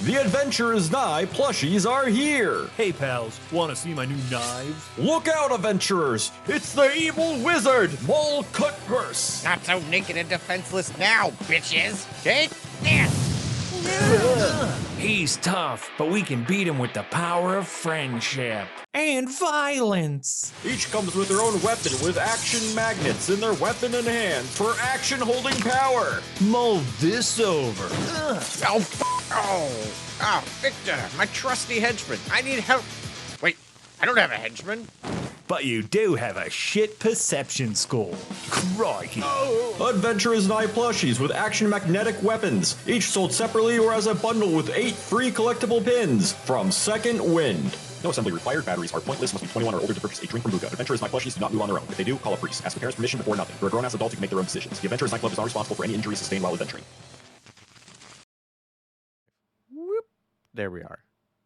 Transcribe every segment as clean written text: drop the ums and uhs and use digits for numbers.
The Adventure is Nigh plushies are here! Hey pals, wanna see my new knives? Look out, adventurers! It's the evil wizard, Mole Cutpurse! Not so naked and defenseless now, bitches! Take this! He's tough, but we can beat him with the power of friendship and violence. Each comes with their own weapon with action magnets in their weapon in hand for action holding power. Mull this over. Oh, Victor, my trusty henchman. I need help. Wait, I don't have a henchman. But you do have a shit perception score. Crikey. Adventure is Nigh plushies with action magnetic weapons, each sold separately or as a bundle with 8 free collectible pins from Second Wind. No assembly required. Batteries are pointless. Must be 21 or older to purchase a drink from Buka. Adventure is Nigh plushies do not move on their own. If they do, call a priest. Ask the parents' permission before nothing. For a grown-ass adult, you can make their own decisions. The Adventure is Nigh Club is not responsible for any injuries sustained while adventuring. Whoop. There we are.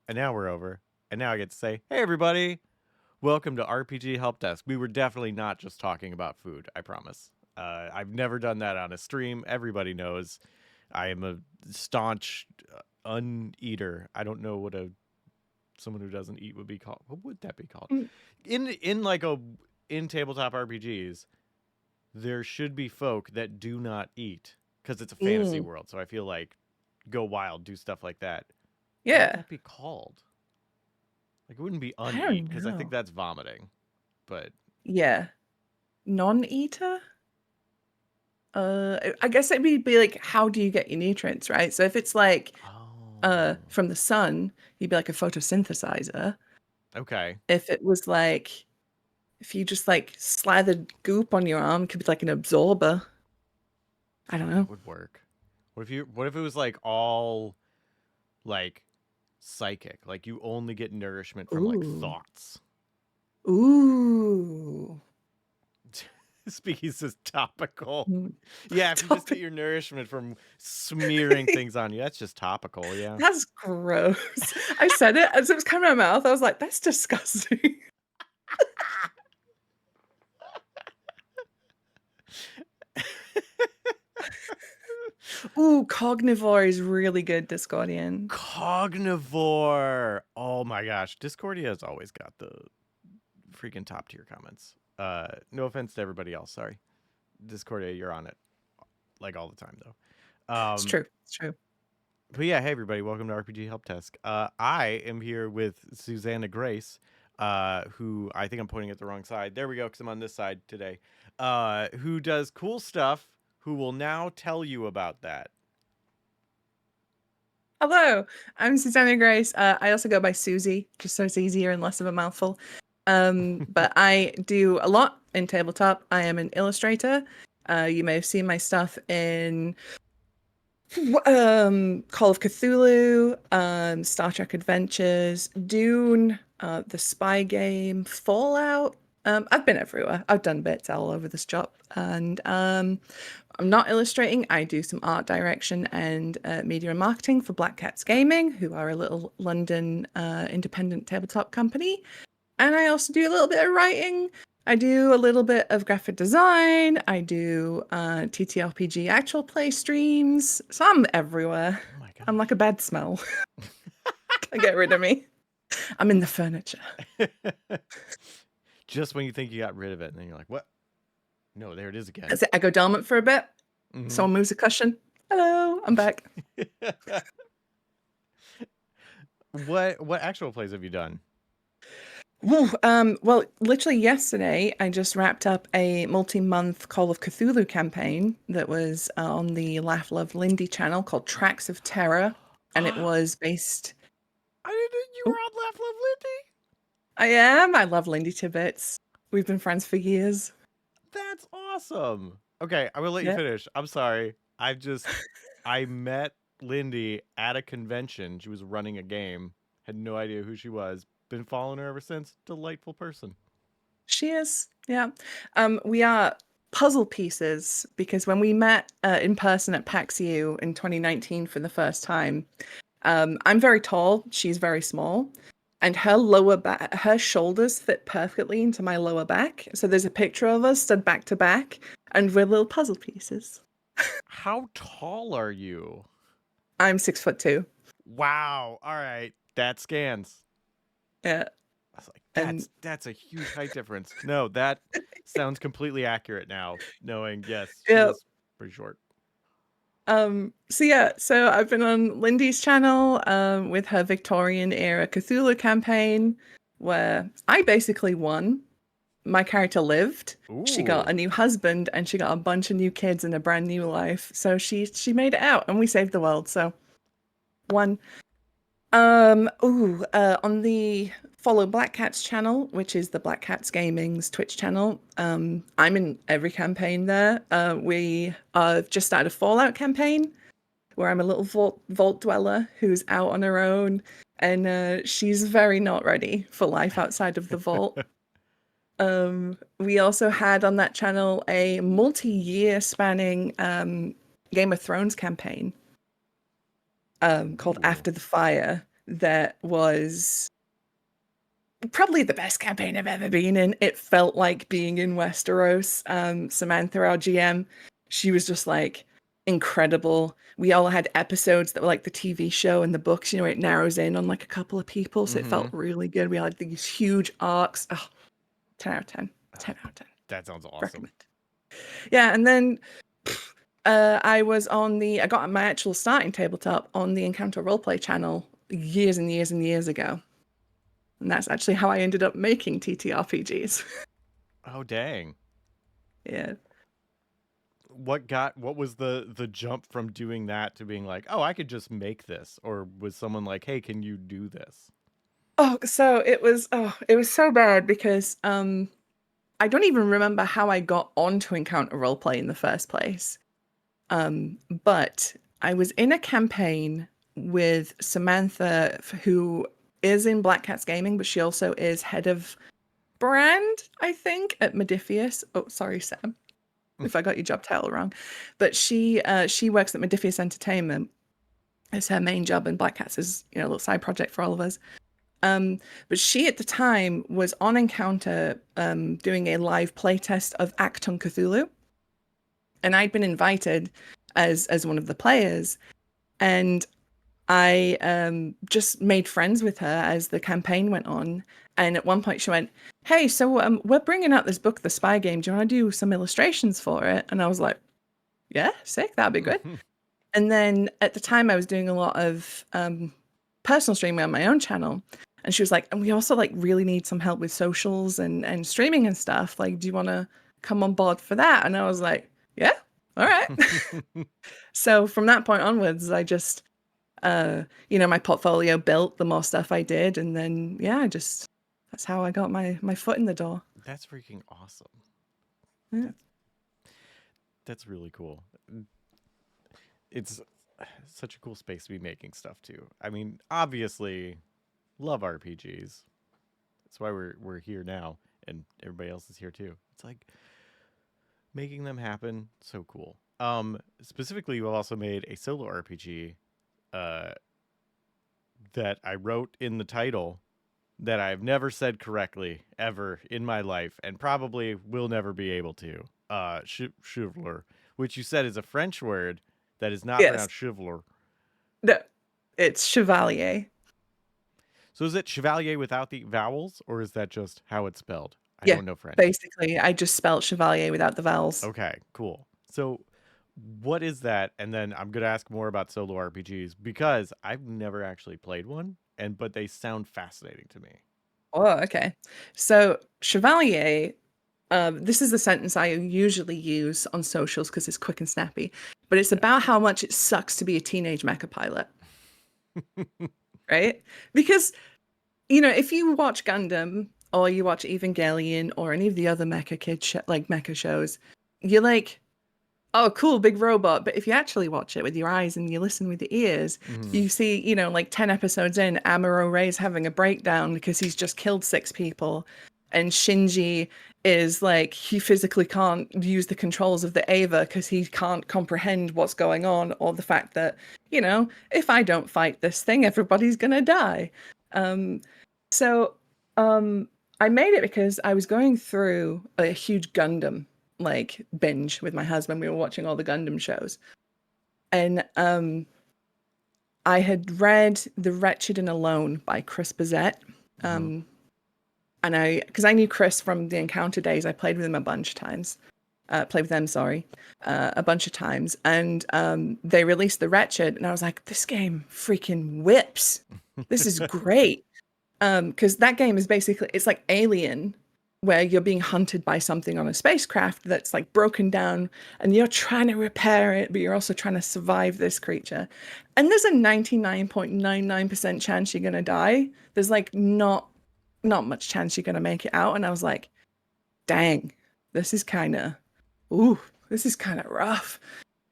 And now we're over. And now I get to say, hey everybody, welcome to RPG Help Desk. We were definitely not just talking about food, I promise. I've never done that on a stream. Everybody knows I am a staunch uneater. I don't know what someone who doesn't eat would be called. What would that be called? In tabletop RPGs, there should be folk that do not eat because it's a fantasy world. So I feel like go wild, do stuff like that. What would that be called? Like, it wouldn't be uneat because I think that's vomiting. But yeah, non-eater. I guess it'd be like, how do you get your nutrients, right? So if it's like from the sun, you'd be like a photosynthesizer. Okay. If it was like, if you just like slathered goop on your arm, it could be like an absorber. I don't know. That would work. What if it was like all like psychic? Like you only get nourishment from like thoughts. Ooh. Speaking is topical. Yeah, if you just get your nourishment from smearing things on you, that's just topical, yeah. That's gross. I said it as it was coming out of my mouth. I was like, that's disgusting. Ooh, Cognivore is really good, Discordian. Cognivore. Oh my gosh. Discordia has always got the freaking top tier comments. No offense to everybody else, sorry. Discordia, you're on it. Like all the time though. It's true. It's true. But yeah, hey everybody, welcome to RPG Help Desk. I am here with Susanah Grace, who I think I'm pointing at the wrong side. There we go, because I'm on this side today. Who does cool stuff, who will now tell you about that. Hello, I'm Susanah Grace. I also go by Susie, just so it's easier and less of a mouthful. But I do a lot in tabletop. I am an illustrator. You may have seen my stuff in Call of Cthulhu, Star Trek Adventures, Dune, the Spy Game, Fallout. I've been everywhere. I've done bits all over this job. And I'm not illustrating. I do some art direction and media and marketing for Black Cats Gaming, who are a little London independent tabletop company. And I also do a little bit of writing. I do a little bit of graphic design. I do TTRPG actual play streams. So I'm everywhere. Oh my God. I'm like a bad smell. Get rid of me. I'm in the furniture. Just when you think you got rid of it, and then you're like, what? No, there it is again. That's it. I go dormant for a bit. Someone moves a cushion. Hello, I'm back. What actual plays have you done? Ooh, well, literally yesterday, I just wrapped up a multi-month Call of Cthulhu campaign that was on the Laugh Love Lindy channel called Tracks of Terror, and it was based... I didn't know you were on Laugh Love Lindy? I am. I love Lindy Tibbets. We've been friends for years. That's awesome. Okay, I'm gonna let you finish. I'm sorry. I met Lindy at a convention. She was running a game. Had no idea who she was. Been following her ever since. Delightful person. She is. Yeah. We are puzzle pieces because when we met in person at PAX U in 2019 for the first time, I'm very tall. She's very small. And her lower back, her shoulders fit perfectly into my lower back. So there's a picture of us stood back to back, and we're little puzzle pieces. How tall are you? I'm 6'2". Wow. All right. That scans. Yeah. I was like, And that's a huge height difference. No, that sounds completely accurate now, knowing, yes, she yeah. is pretty short. So I've been on Lindy's channel with her Victorian era Cthulhu campaign, where I basically won. My character lived. She got Ooh. a new husband and she got a bunch of new kids and a brand new life. So she made it out and we saved the world. So one. On the Follow Black Cats channel, which is the Black Cats Gaming's Twitch channel. I'm in every campaign there. We just started a Fallout campaign where I'm a little vault dweller who's out on her own, and she's very not ready for life outside of the vault. We also had on that channel a multi-year spanning Game of Thrones campaign called Ooh. After the Fire that was probably the best campaign I've ever been in. It felt like being in Westeros. Samantha, our GM, she was just like incredible. We all had episodes that were like the TV show and the books, it narrows in on like a couple of people. So it felt really good. We had these huge arcs. Oh, 10 out of 10. 10 out of 10. That sounds awesome. Recommend. Yeah, and then I got my actual starting tabletop on the Encounter Roleplay channel years and years and years ago. And that's actually how I ended up making TTRPGs. Oh, dang. Yeah. What was the jump from doing that to being like, oh, I could just make this? Or was someone like, hey, can you do this? So it was so bad because I don't even remember how I got onto Encounter Roleplay in the first place. But I was in a campaign with Samantha, who is in Black Cats Gaming, but she also is head of brand, I think, at Modifius. Oh, sorry, Sam, if I got your job title wrong. But she works at Modifius Entertainment. It's her main job, and Black Cats is a little side project for all of us. But she at the time was on Encounter doing a live playtest of Acton Cthulhu. And I'd been invited as one of the players. And I just made friends with her as the campaign went on. And at one point she went, hey, so we're bringing out this book, The Spy Game. Do you want to do some illustrations for it? And I was like, yeah, sick. That'd be good. And then at the time I was doing a lot of personal streaming on my own channel. And she was like, and we also like really need some help with socials and streaming and stuff. Like, do you want to come on board for that? And I was like, yeah, all right. So from that point onwards, I just, my portfolio built the more stuff I did. And then, yeah, that's how I got my foot in the door. That's freaking awesome. Yeah. That's really cool. It's such a cool space to be making stuff too. I mean, obviously, love RPGs. That's why we're here now, and everybody else is here too. It's like making them happen, so cool. Specifically, you also made a solo RPG that I wrote in the title that I've never said correctly ever in my life, and probably will never be able to. CHVLR, which you said is a French word that is not pronounced chivalry. No, it's chevalier. So is it chevalier without the vowels, or is that just how it's spelled? I don't know French. Basically, I just spelled chevalier without the vowels. Okay, cool. So what is that? And then I'm going to ask more about solo RPGs because I've never actually played one, but they sound fascinating to me. Oh, okay. So chevalier, this is the sentence I usually use on socials because it's quick and snappy, but it's about how much it sucks to be a teenage mecha pilot. Right? Because, if you watch Gundam or you watch Evangelion or any of the other mecha mecha shows, you're like, oh, cool, big robot. But if you actually watch it with your eyes and you listen with the ears, you see, like 10 episodes in, Amuro Ray's having a breakdown because he's just killed 6 people. And Shinji is like, he physically can't use the controls of the Ava because he can't comprehend what's going on, or the fact that, if I don't fight this thing, everybody's going to die. So I made it because I was going through a huge Gundam binge with my husband. We were watching all the Gundam shows. And I had read The Wretched and Alone by Chris Bazette. And because I knew Chris from the Encounter days, I played with him a bunch of times. Played with them, sorry, a bunch of times. And they released The Wretched, and I was like, this game freaking whips. This is great. Because that game is basically, it's like Alien, where you're being hunted by something on a spacecraft that's like broken down, and you're trying to repair it, but you're also trying to survive this creature. And there's a 99.99% chance you're gonna die. There's like not much chance you're gonna make it out. And I was like, dang, this is kind of rough.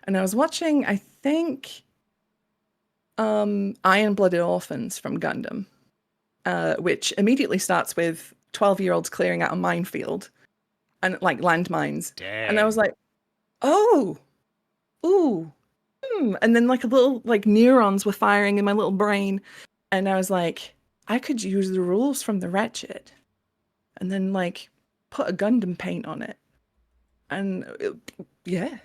And I was watching, I think, Iron-Blooded Orphans from Gundam, which immediately starts with 12-year-olds clearing out a minefield and like landmines. And I was like, oh, ooh. And then like a little like neurons were firing in my little brain. And I was like, I could use the rules from The Wretched and then like put a Gundam paint on it. And yeah.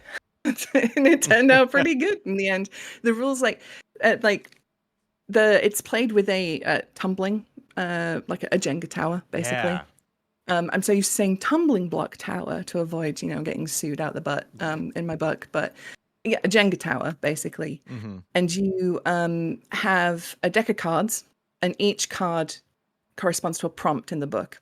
And it turned out pretty good in the end. The rules it's played with a tumbling, like a Jenga tower, basically. Yeah. I'm so used to saying tumbling block tower to avoid, getting sued out the butt in my book. But yeah, a Jenga tower, basically. And you have a deck of cards, and each card corresponds to a prompt in the book.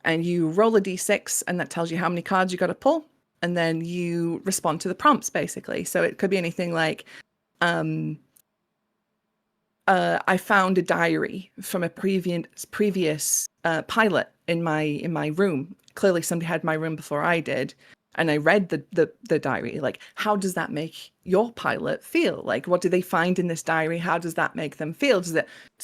And you roll a d6, and that tells you how many cards you got to pull. And then you respond to the prompts, basically. So it could be anything like, I found a diary from a previous pilot in my room. Clearly, somebody had my room before I did, and I read the diary. Like, how does that make your pilot feel? Like, what do they find in this diary? How does that make them feel? Does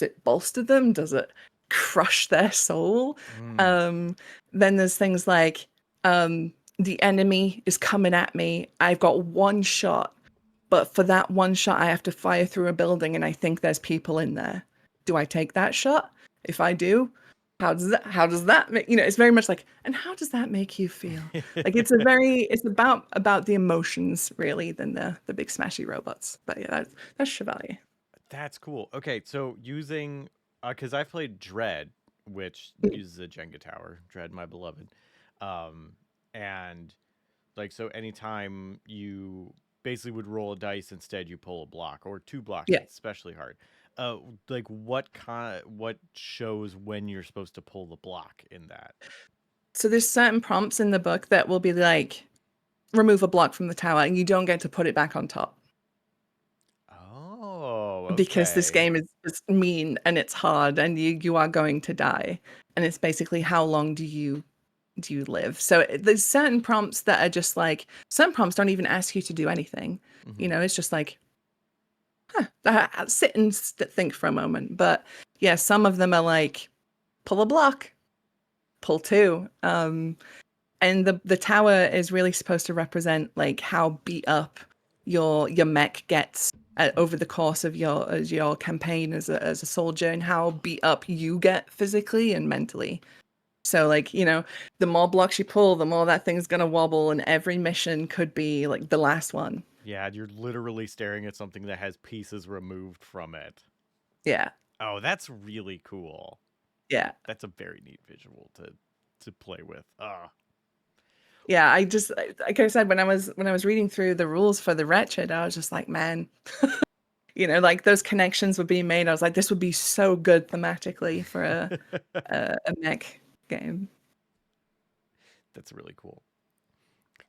it bolster them? Does it crush their soul? Then there's things like, the enemy is coming at me. I've got one shot. But for that one shot, I have to fire through a building, and I think there's people in there. Do I take that shot? If I do, how does that make, it's very much like, and how does that make you feel? Like it's about the emotions really than the big smashy robots. But yeah, that's Chevalier. That's cool. Okay, so using, because I've played Dread, which uses a Jenga tower, Dread, my beloved. And like, so anytime you basically would roll a dice, instead you pull a block or two blocks. Yeah. It's especially hard. Like what shows when you're supposed to pull the block in that? So there's certain prompts in the book that will be like, remove a block from the tower, and you don't get to put it back on top. Oh, okay. Because this game is mean and it's hard, and you are going to die. And it's basically, how long do you live? So there's certain prompts that are just like, some prompts don't even ask you to do anything. It's just like, sit and think for a moment. But yeah, some of them are like, pull a block, pull two. And the tower is really supposed to represent like how beat up your mech gets over the course of your campaign as a soldier, and how beat up you get physically and mentally. So like, the more blocks you pull, the more that thing's going to wobble, and every mission could be like the last one. Yeah, you're literally staring at something that has pieces removed from it. Yeah. Oh, that's really cool. Yeah. That's a very neat visual to play with. Yeah, I just, like I said, when I was reading through the rules for The Wretched, I was just like, man, like those connections were being made. I was like, this would be so good thematically for a mech game. That's really cool.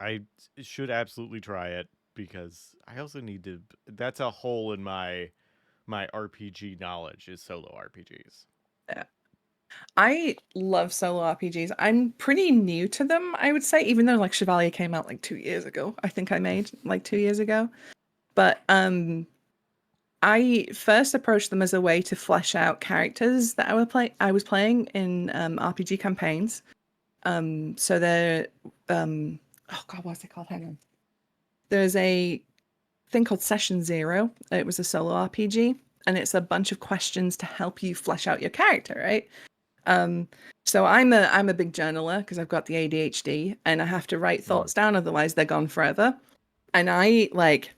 I should absolutely try it, because I also need to, that's a hole in my RPG knowledge, is solo RPGs. Yeah. I love solo RPGs. I'm pretty new to them, I would say, even though like Chevalier came out like 2 years ago. I think I made like 2 years ago. But I first approached them as a way to flesh out characters that I was playing in RPG campaigns. So they're oh god, what's it called? Hang on. There's a thing called Session Zero. It was a solo RPG, and it's a bunch of questions to help you flesh out your character, right? So I'm a big journaler because I've got the ADHD, and I have to write thoughts down, otherwise they're gone forever. And I like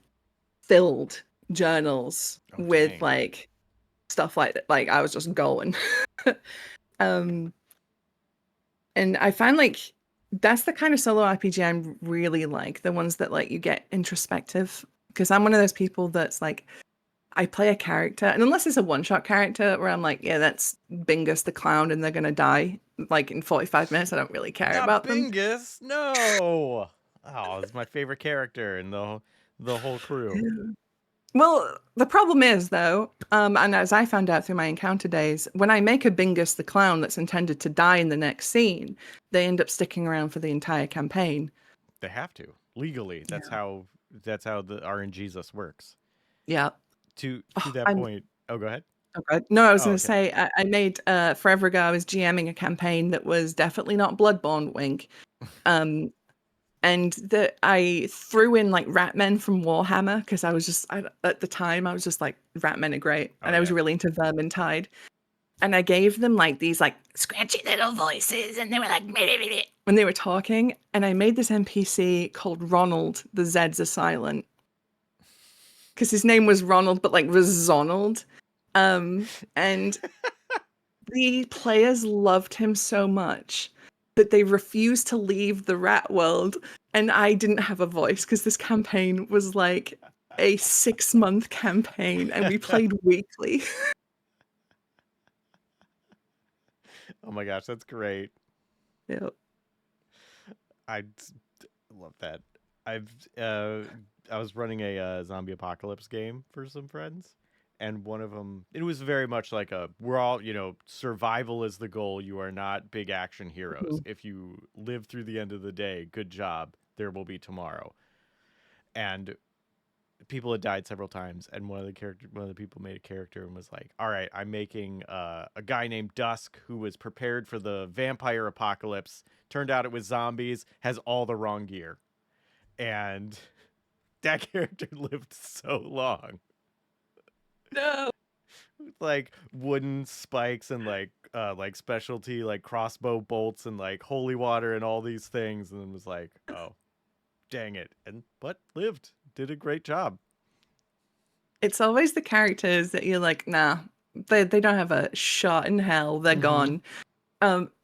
filled journals Oh, with dang. like stuff like that. Like I was just going. um and I find like that's the kind of solo RPG I really like, the ones that like you get introspective, because I'm one of those people that's like I play a character, and unless it's a one-shot character where I'm like, yeah, that's Bingus the clown and they're gonna die like in 45 minutes, I don't really care Not about them. Bingus. No. Oh, it's my favorite character in the whole crew. Well, the problem is though, and as I found out through my encounter days, when I make a Bingus the clown that's intended to die in the next scene, they end up sticking around for the entire campaign. They have to legally. That's how the RNGesus works. Yeah. To Oh, that point. Oh, go ahead. okay. No, I was Oh, going to okay. say I made forever ago. I was GMing a campaign that was definitely not Bloodborne. Wink. And that I threw in like Ratmen from Warhammer because I was just at the time I was just like Ratmen are great, Oh, and I was yeah. really into Vermintide. And I gave them like these like scratchy little voices, and they were like meh, meh, meh, meh, when they were talking. And I made this NPC called Ronald. The Z's are silent because his name was Ronald, but like was Zonald. And the players loved him so much that they refused to leave the rat world. And I didn't have a voice because this campaign was like a 6-month campaign, and we played weekly. Oh my gosh, that's great. Yeah. I love that. I've I was running a zombie apocalypse game for some friends, and one of them, it was very much like we're all, survival is the goal. You are not big action heroes. Mhm. If you live through the end of the day, good job. There will be tomorrow. And people had died several times, and one of the people made a character and was like, all right, I'm making a guy named Dusk who was prepared for the vampire apocalypse. Turned out it was zombies, has all the wrong gear. And that character lived so long. No. Like wooden spikes and like specialty like crossbow bolts and like holy water and all these things, and then was like, oh, dang it. But lived. Did a great job. It's always the characters that you're like, nah, they don't have a shot in hell. They're gone.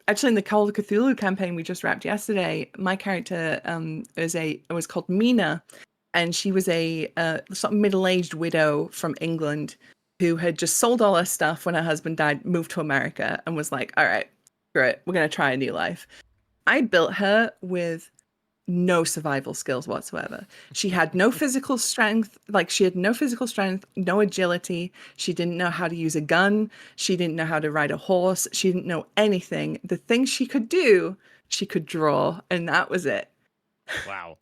Actually, in the Call of Cthulhu campaign we just wrapped yesterday, my character was called Mina, and she was a sort of middle-aged widow from England who had just sold all her stuff when her husband died, moved to America, and was like, all right, great, we're gonna try a new life. I built her with no survival skills whatsoever. She had no physical strength, no agility. She didn't know how to use a gun. She didn't know how to ride a horse. She didn't know anything. The thing she could do, she could draw, and that was it. Wow.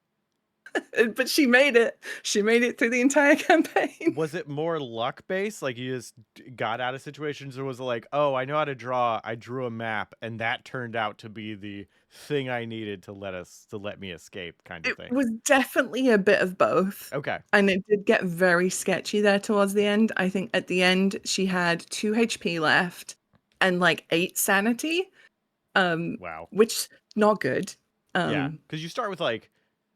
But she made it. She made it through the entire campaign. Was it more luck based? Like you just got out of situations, or was it like, oh, I know how to draw. I drew a map, and that turned out to be the thing I needed to let me escape, kind of It thing? was definitely a bit of both. Okay. And it did get very sketchy there towards the end. I think at the end she had 2 HP left and like 8 sanity. Wow. Which not good. Yeah, because you start with like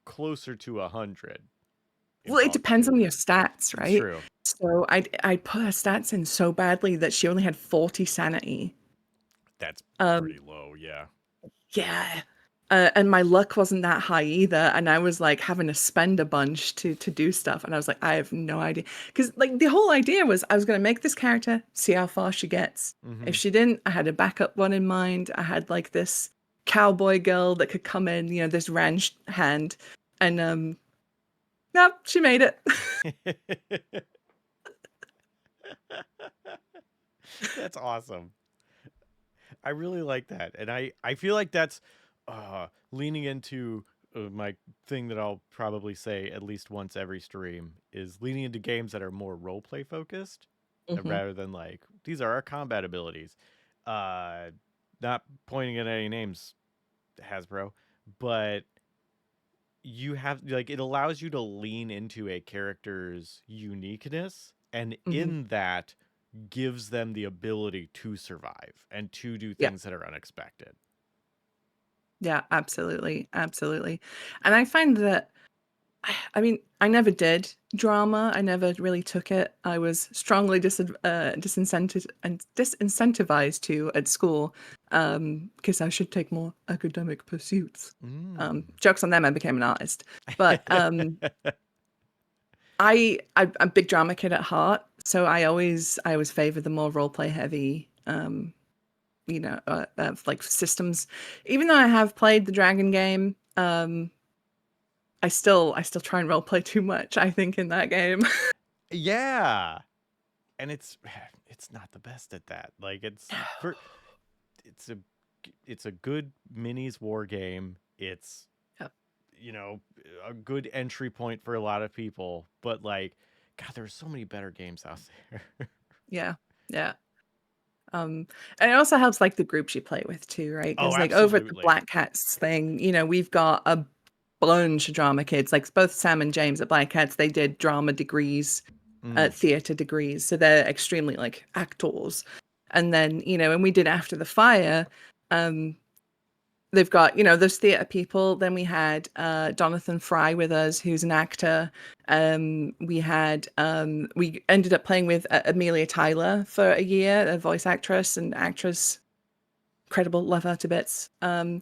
closer to 100. Well, it depends on your stats, It's right? true. So I put her stats in so badly that she only had 40 sanity. That's Um, pretty low. Yeah. yeah. And my luck wasn't that high either, and I was like having to spend a bunch to do stuff, and I was like, I have no idea, because like the whole idea was I was going to make this character, see how far she gets. If she didn't, I had a backup one in mind. I had like this cowboy girl that could come in, this ranch hand, and no, she made it. That's awesome. I really like that, and I feel like that's leaning into my thing that I'll probably say at least once every stream is leaning into games that are more role play focused rather than like these are our combat abilities. Not pointing at any names, Hasbro, but you have like it allows you to lean into a character's uniqueness, and in that gives them the ability to survive and to do Yeah. things that are unexpected. Yeah, absolutely. Absolutely. And I find that I mean, I never did drama. I never really took it. I was strongly disincentivized to at school because I should take more academic pursuits. Jokes on them, I became an artist. But I'm a big drama kid at heart, so I always favor the more role play heavy, like systems. Even though I have played the dragon game, I still try and role play too much, I think, in that game. Yeah. And it's not the best at that. Like it's a good minis war game. It's Yep. A good entry point for a lot of people, but like god, there's so many better games out there. Yeah. And it also helps like the groups you play with too, right? Oh, Because like over at the absolutely. Black Cats thing, we've got a bunch of drama kids. Like both Sam and James at Black Cats, they did drama degrees, theater degrees, so they're extremely like actors. And then and we did After the Fire. They've got those theater people. Then we had Jonathan Fry with us, who's an actor. We ended up playing with Amelia Tyler for a year, a voice actress and actress. Incredible, love her to bits. And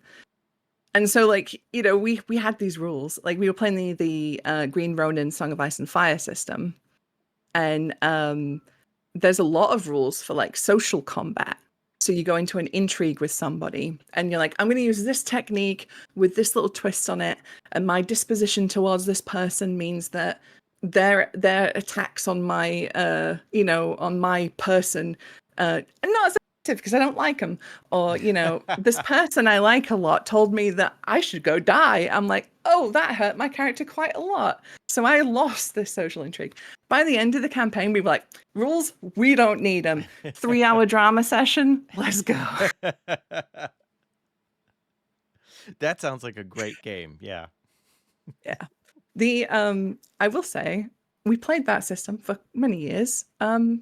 so like we had these rules. Like we were playing the Green Ronin Song of Ice and Fire system, and there's a lot of rules for like social combat. So you go into an intrigue with somebody and you're like, I'm going to use this technique with this little twist on it, and my disposition towards this person means that their attacks on my on my person are not as effective because I don't like them, or this person I like a lot told me that I should go die. I'm like, oh, that hurt my character quite a lot, so I lost this social intrigue. By the end of the campaign, we were like, rules, we don't need them. 3-hour drama session, let's go. That sounds like a great game. Yeah. Yeah. The I will say, we played that system for many years. It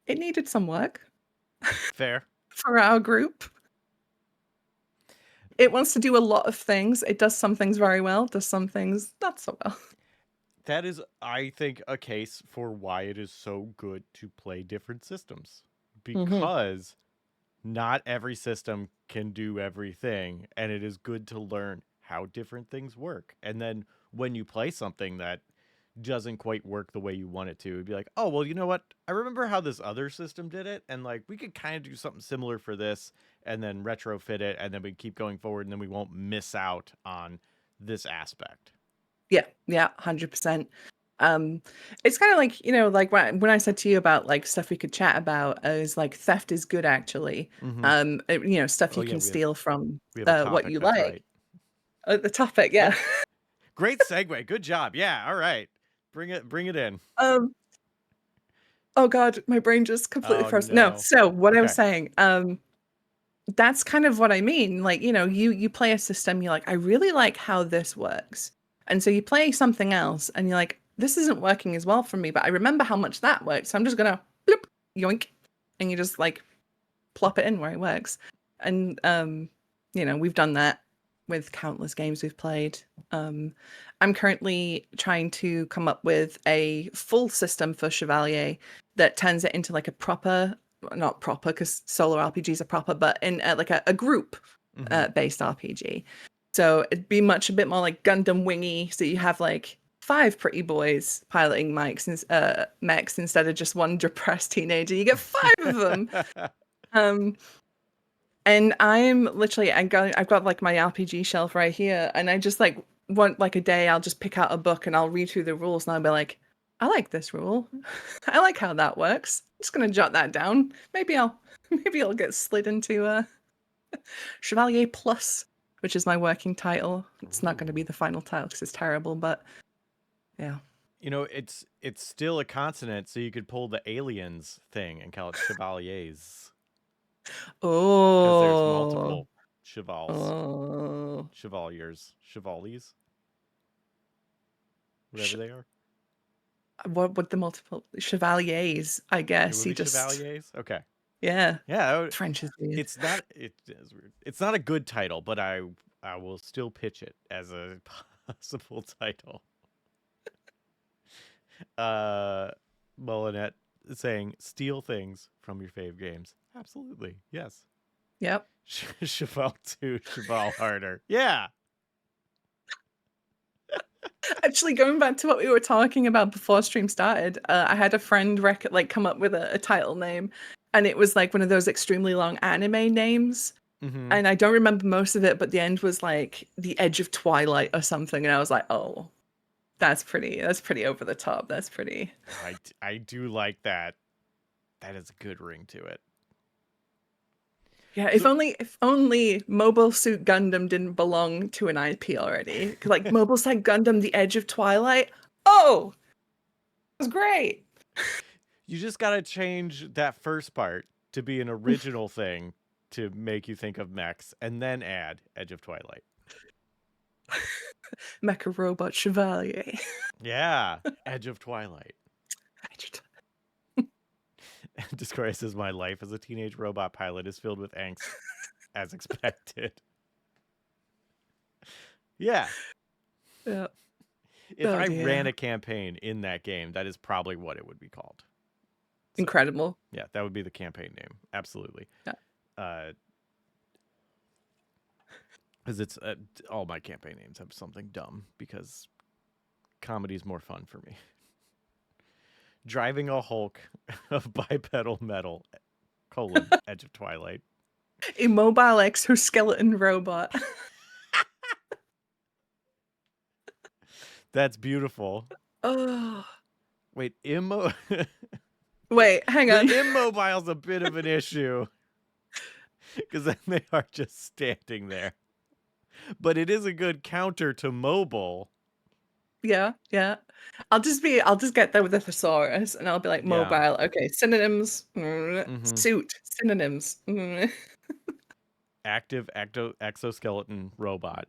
needed some work. Fair. For our group. It wants to do a lot of things. It does some things very well, does some things not so well. That is, I think, a case for why it is so good to play different systems. Because not every system can do everything, and it is good to learn how different things work. And then when you play something that doesn't quite work the way you want it to, it'd be like, oh, well, you know what? I remember how this other system did it, and like we could kind of do something similar for this, and then retrofit it, and then we keep going forward, and then we won't miss out on this aspect. Yeah, 100%. It's kind of like like when I said to you about like stuff we could chat about, is like theft is good actually. Stuff you can steal from what you like. Right. The topic, yeah. Great segue. Good job. Yeah. All right. Bring it in. Oh God, my brain just completely froze. No. So what I was saying, that's kind of what I mean. Like, you play a system, you're like, I really like how this works. And so you play something else and you're like, this isn't working as well for me, but I remember how much that works. So I'm just going to bloop, yoink. And you just like plop it in where it works. And, we've done that with countless games we've played. I'm currently trying to come up with a full system for Chevalier that turns it into like a proper, not proper because solo RPGs are proper, but in like a group based RPG. So it'd be a bit more like Gundam Wingy. So you have like 5 pretty boys piloting mechs instead of just one depressed teenager. You get 5 of them. And I'm literally, I've got like my RPG shelf right here, and I just like want like a day, I'll just pick out a book and I'll read through the rules, and I'll be like, I like this rule. I like how that works. I'm just gonna jot that down. Maybe I'll get slid into Chevalier Plus, which is my working title. It's not going to be the final title because it's terrible, but yeah. It's still a consonant, so you could pull the aliens thing and call it Chevaliers. Oh. Because there's multiple chevals. Oh. Chevaliers. Chevaliers. Whatever they are. What would the multiple chevaliers, I guess. He just chevaliers? Okay. Yeah. Yeah. French is weird. It is weird. It's not a good title, but I will still pitch it as a possible title. Molinette saying, steal things from your fave games. Absolutely. Yes. Yep. Cheval 2, Cheval harder. Yeah. Actually, going back to what we were talking about before stream started, I had a friend come up with a title name, and it was like one of those extremely long anime names. Mm-hmm. And I don't remember most of it, but the end was like The Edge of Twilight or something, and I was like, oh, that's pretty over the top. That's pretty. I do like that. That is a good ring to it. Yeah, if only Mobile Suit Gundam didn't belong to an IP already. 'Cause, like Mobile Suit Gundam: The Edge of Twilight. Oh, it was great. You just gotta change that first part to be an original thing to make you think of mechs, and then add Edge of Twilight. Mecha Robot Chevalier. Yeah, Edge of Twilight. Discourse says, my life as a teenage robot pilot is filled with angst, as expected. Yeah. Yeah. If I dear. ran a campaign in that game, that is probably what it would be called. So, Incredible. yeah, that would be the campaign name. Absolutely. Yeah. Because it's all my campaign names have something dumb because comedy's more fun for me. Driving a Hulk of bipedal metal, Edge of Twilight. Immobile exoskeleton robot. That's beautiful. Oh. Wait, Wait, hang on. The immobile's a bit of an issue. Because then they are just standing there. But it is a good counter to mobile. Yeah. I'll just get there with a thesaurus, and I'll be like, mobile. Okay, synonyms. Suit. Synonyms. Active exoskeleton robot.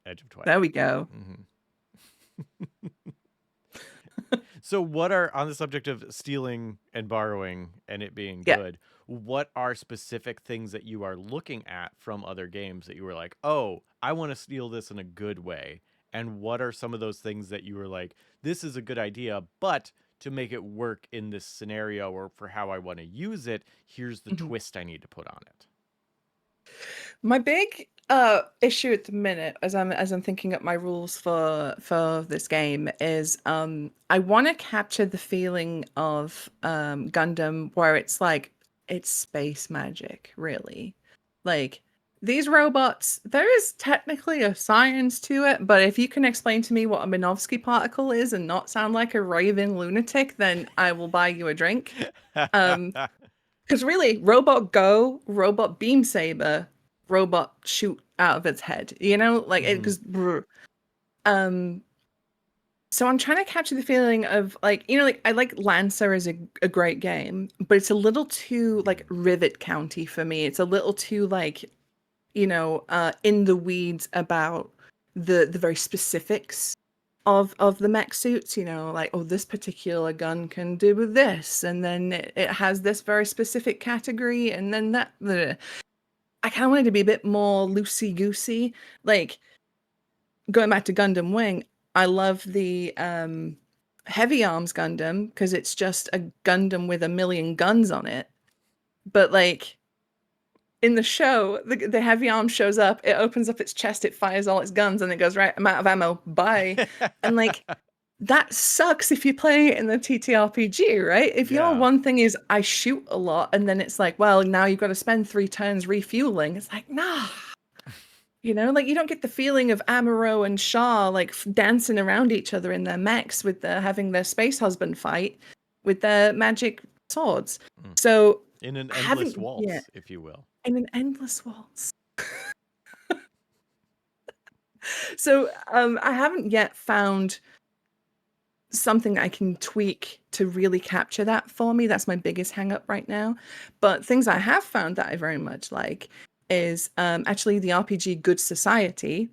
Edge of Twilight. There we go. So what are, on the subject of stealing and borrowing and it being good, what are specific things that you are looking at from other games that you were like, oh, I want to steal this in a good way? And what are some of those things that you were like, this is a good idea, but to make it work in this scenario or for how I want to use it, here's the twist I need to put on it? My big issue at the minute, as I'm thinking up my rules for this game, is I want to capture the feeling of Gundam, where it's like it's space magic, really. Like these robots, there is technically a science to it, but if you can explain to me what a Minovsky particle is and not sound like a raving lunatic, then I will buy you a drink. Because really, robot go, robot beam saber, robot shoot out of its head, like it because so I'm trying to capture the feeling of like I like Lancer is a great game, but it's a little too like Rivet County for me. It's a little too like in the weeds about the very specifics of the mech suits, like, oh, this particular gun can do this, and then it has this very specific category, and then that I kind of wanted to be a bit more loosey-goosey. Like, going back to Gundam Wing, I love the Heavy Arms Gundam, because it's just a Gundam with a million guns on it. But, like, in the show, the Heavy Arms shows up, it opens up its chest, it fires all its guns, and it goes, right, I'm out of ammo, bye. And, like, that sucks if you play it in the TTRPG, right? If your one thing is I shoot a lot, and then it's like, well, now you've got to spend 3 turns refueling. It's like, nah. Like you don't get the feeling of Amuro and Shaw like dancing around each other in their mechs with having their space husband fight with their magic swords. So in an endless waltz, if you will. In an endless waltz. So I haven't yet found something I can tweak to really capture that for me. That's my biggest hang up right now. But things I have found that I very much like is actually the RPG Good Society,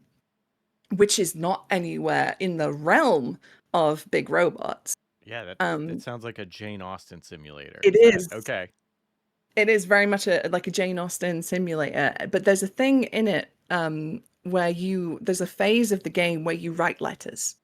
which is not anywhere in the realm of big robots. Yeah, it sounds like a Jane Austen simulator. It is. Okay. It is very much like a Jane Austen simulator, but there's a thing in it where there's a phase of the game where you write letters,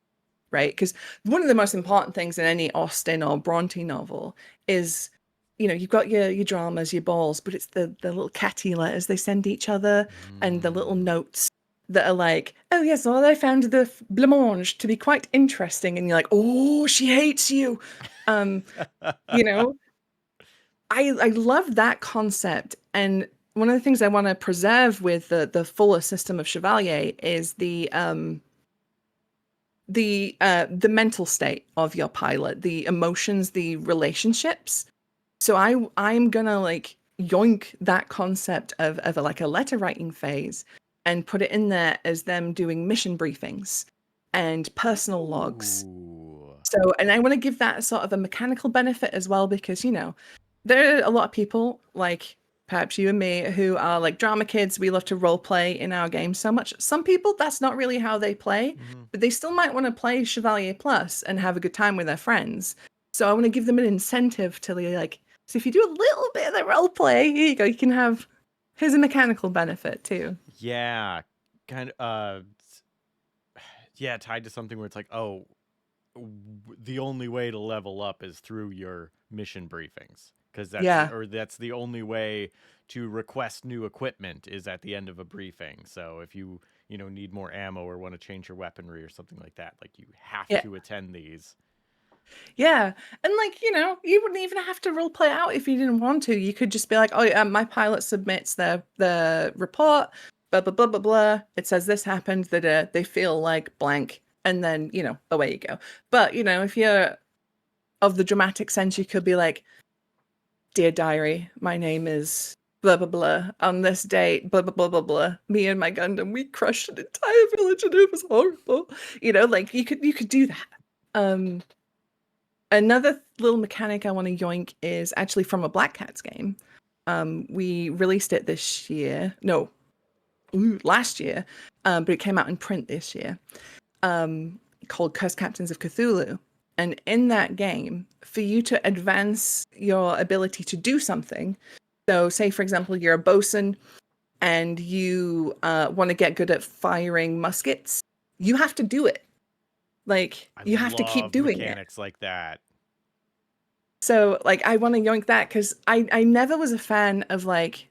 right? Because one of the most important things in any Austen or Bronte novel is, you've got your dramas, your balls, but it's the little catty letters they send each other and the little notes that are like, oh yes, well I found the blancmange to be quite interesting, and you're like, oh, she hates you. You know, I love that concept, and one of the things I want to preserve with the fuller system of Chevalier is the mental state of your pilot, the emotions, the relationships. So I'm gonna like yoink that concept of a letter writing phase and put it in there as them doing mission briefings and personal logs. Ooh. So, and I want to give that sort of a mechanical benefit as well, because there are a lot of people like perhaps you and me who are like drama kids. We love to role play in our games so much. Some people, that's not really how they play, but they still might want to play Chevalier Plus and have a good time with their friends. So I want to give them an incentive to like, so if you do a little bit of the role play, here you go, you can have, here's a mechanical benefit too. Yeah, kind of. Yeah, tied to something where it's like, oh, the only way to level up is through your mission briefings, because that's the only way to request new equipment is at the end of a briefing. So if you need more ammo or want to change your weaponry or something like that, like you have to attend these. Yeah. And like, you wouldn't even have to role play out if you didn't want to. You could just be like, oh yeah, my pilot submits the report, blah, blah, blah, blah, blah. It says this happened, that they feel like blank. And then, away you go. But, if you're of the dramatic sense, you could be like, dear diary, my name is blah, blah, blah. On this date, blah, blah, blah, blah, blah. Me and my Gundam, we crushed an entire village and it was horrible. Like you could do that. Another little mechanic I want to yoink is actually from a Black Cats game. We released it last year, but it came out in print this year, called Cursed Captains of Cthulhu. And in that game, for you to advance your ability to do something, so say, for example, you're a bosun and you want to get good at firing muskets, you have to do it. Like, you have to keep doing mechanics like that. So, like, I want to yoink that because I never was a fan of like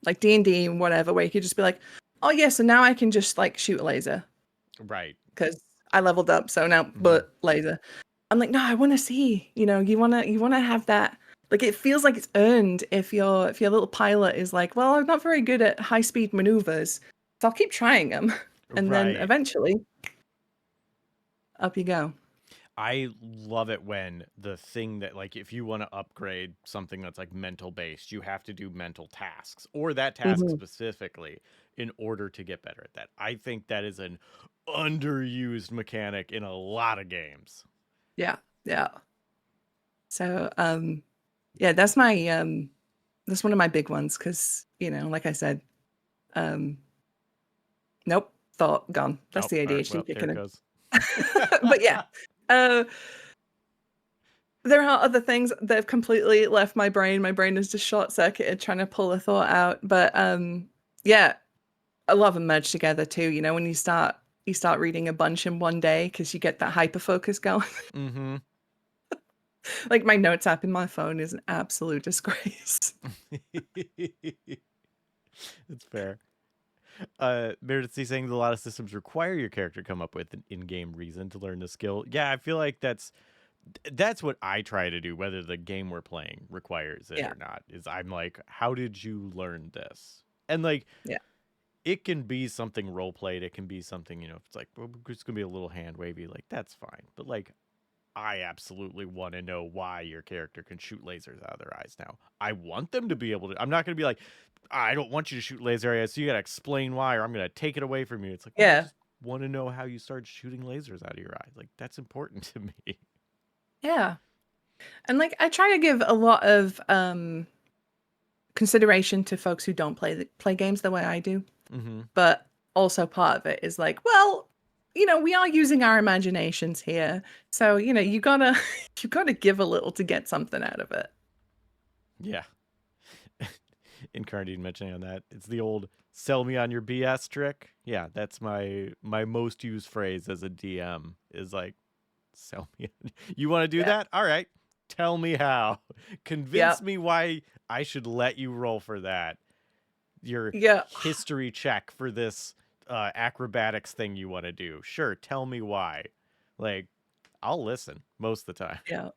D&D and whatever, where you could just be like, oh yeah, so now I can just like shoot a laser, right? Because I leveled up, so now but laser. I'm like, no, I want to see. You wanna have that. Like, it feels like it's earned if your little pilot is like, well, I'm not very good at high speed maneuvers, so I'll keep trying them, and then eventually, up you go. I love it when the thing that, like, if you want to upgrade something that's like mental based, you have to do mental tasks or that task specifically in order to get better at that. I think that is an underused mechanic in a lot of games. Yeah. So, yeah, that's my that's one of my big ones because like I said, nope, thought gone. That's the ADHD kicking in. But yeah. There are other things that have completely left my brain. My brain is just short-circuited trying to pull a thought out. But yeah, a lot of them merge together too. When you start reading a bunch in one day because you get that hyper focus going. Like, my notes app in my phone is an absolute disgrace. That's fair. Meredith C saying that a lot of systems require your character to come up with an in-game reason to learn the skill. Yeah, I feel like that's what I try to do, whether the game we're playing requires it or not. Is I'm like, how did you learn this? And like, it can be something role played. It can be something, if it's like, well, it's gonna be a little hand wavy, like that's fine. But like, I absolutely want to know why your character can shoot lasers out of their eyes now. I want them to be able to. I'm not going to be like, I don't want you to shoot laser eyes, so you got to explain why, or I'm going to take it away from you. It's like, I just want to know how you started shooting lasers out of your eyes. Like, that's important to me. Yeah. And like, I try to give a lot of consideration to folks who don't play games the way I do. But also part of it is like, well, we are using our imaginations here. So, you gotta give a little to get something out of it. Yeah. Incarnadine mentioning on that. It's the old "sell me on your BS" trick. Yeah, that's my most used phrase as a DM is like, "Sell me." You want to do Yeah. that? All right, tell me how. Convince Yep. me why I should let you roll for that. Your Yeah. history check for this acrobatics thing you want to do. Sure, tell me why. Like, I'll listen most of the time. Yeah.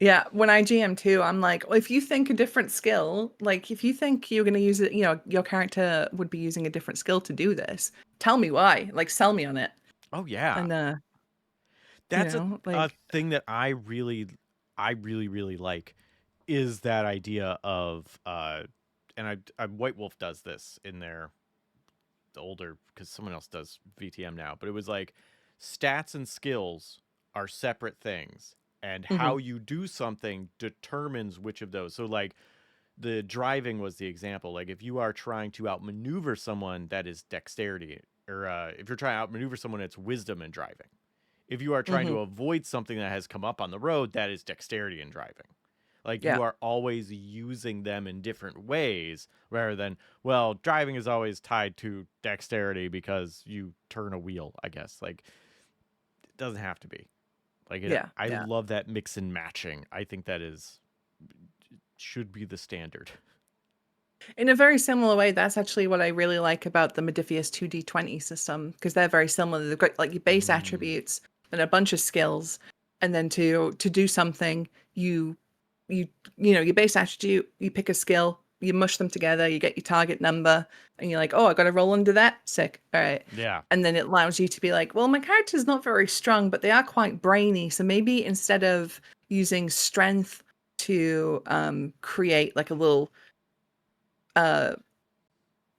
Yeah, when I GM too, I'm like, well, if you think a different skill, like if you think you're going to use it, your character would be using a different skill to do this, tell me why. Like, sell me on it. Oh yeah, And, that's a like, thing that I really like is that idea of and White Wolf does this in their older because someone else does VTM now, but it was like stats and skills are separate things, and mhm, how you do something determines which of those. So like the driving was the example. Like if you are trying to outmaneuver someone, that is dexterity, or if you're trying to outmaneuver someone, it's wisdom and driving. If you are trying mhm, to avoid something that has come up on the road, that is dexterity and driving. Like yeah, you are always using them in different ways rather than, well, driving is always tied to dexterity because you turn a wheel, I guess. Like it doesn't have to be. Like yeah, I yeah. love that mix and matching. I think that should be the standard. In a very similar way, that's actually what I really like about the Modifius 2d20 system, because they're very similar. They've got like your base Mm. attributes and a bunch of skills, and then to do something, you your base attribute, you pick a skill, you mush them together, you get your target number, and you're like, oh, I got to roll under that. Sick. All right. Yeah. And then it allows you to be like, well, my character's not very strong, but they are quite brainy. So maybe instead of using strength to create like a little uh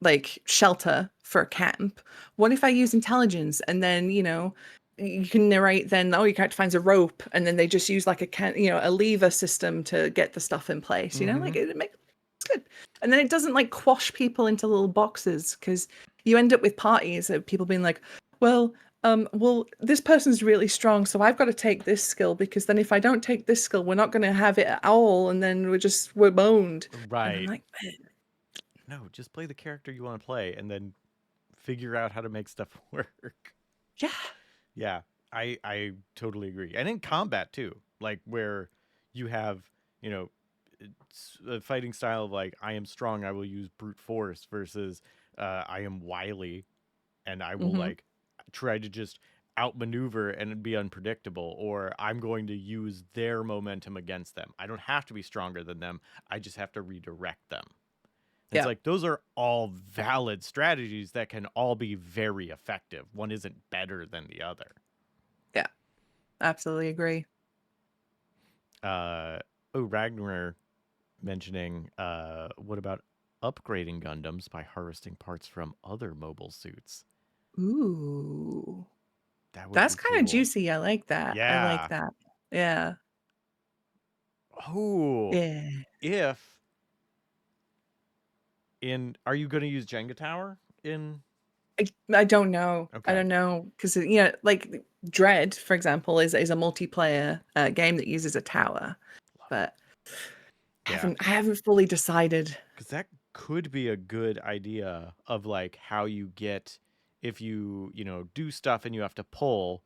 like shelter for a camp, what if I use intelligence and then you can narrate then, oh, your character finds a rope and then they just use like a lever system to get the stuff in place, like it makes it's good. And then it doesn't like quash people into little boxes, because you end up with parties of people being like, well, this person's really strong, so I've got to take this skill, because then if I don't take this skill, we're not going to have it at all, and then we're boned. And I'm Right. like, No, just play the character you want to play and then figure out how to make stuff work. yeah. Yeah, I totally agree. And in combat too, like where you have, you know, it's a fighting style of like I am strong, I will use brute force versus I am wily and I will Hmm. like try to just outmaneuver and be unpredictable, or I'm going to use their momentum against them. I don't have to be stronger than them. I just have to redirect them. It's Yeah. like those are all valid strategies that can all be very effective. One isn't better than the other. Yeah. Absolutely agree. Ragnar mentioning what about upgrading Gundams by harvesting parts from other mobile suits? Ooh. That would That's be kind of cool. juicy. I like that. I like Yeah. that. Yeah. Oh, Yeah. if are you going to use Jenga Tower in? I don't know. I Okay. don't know, because like Dread, for example, is a multiplayer game that uses a tower, Love it. but Yeah. I haven't fully decided. Because that could be a good idea of like how you get, if you do stuff and you have to pull,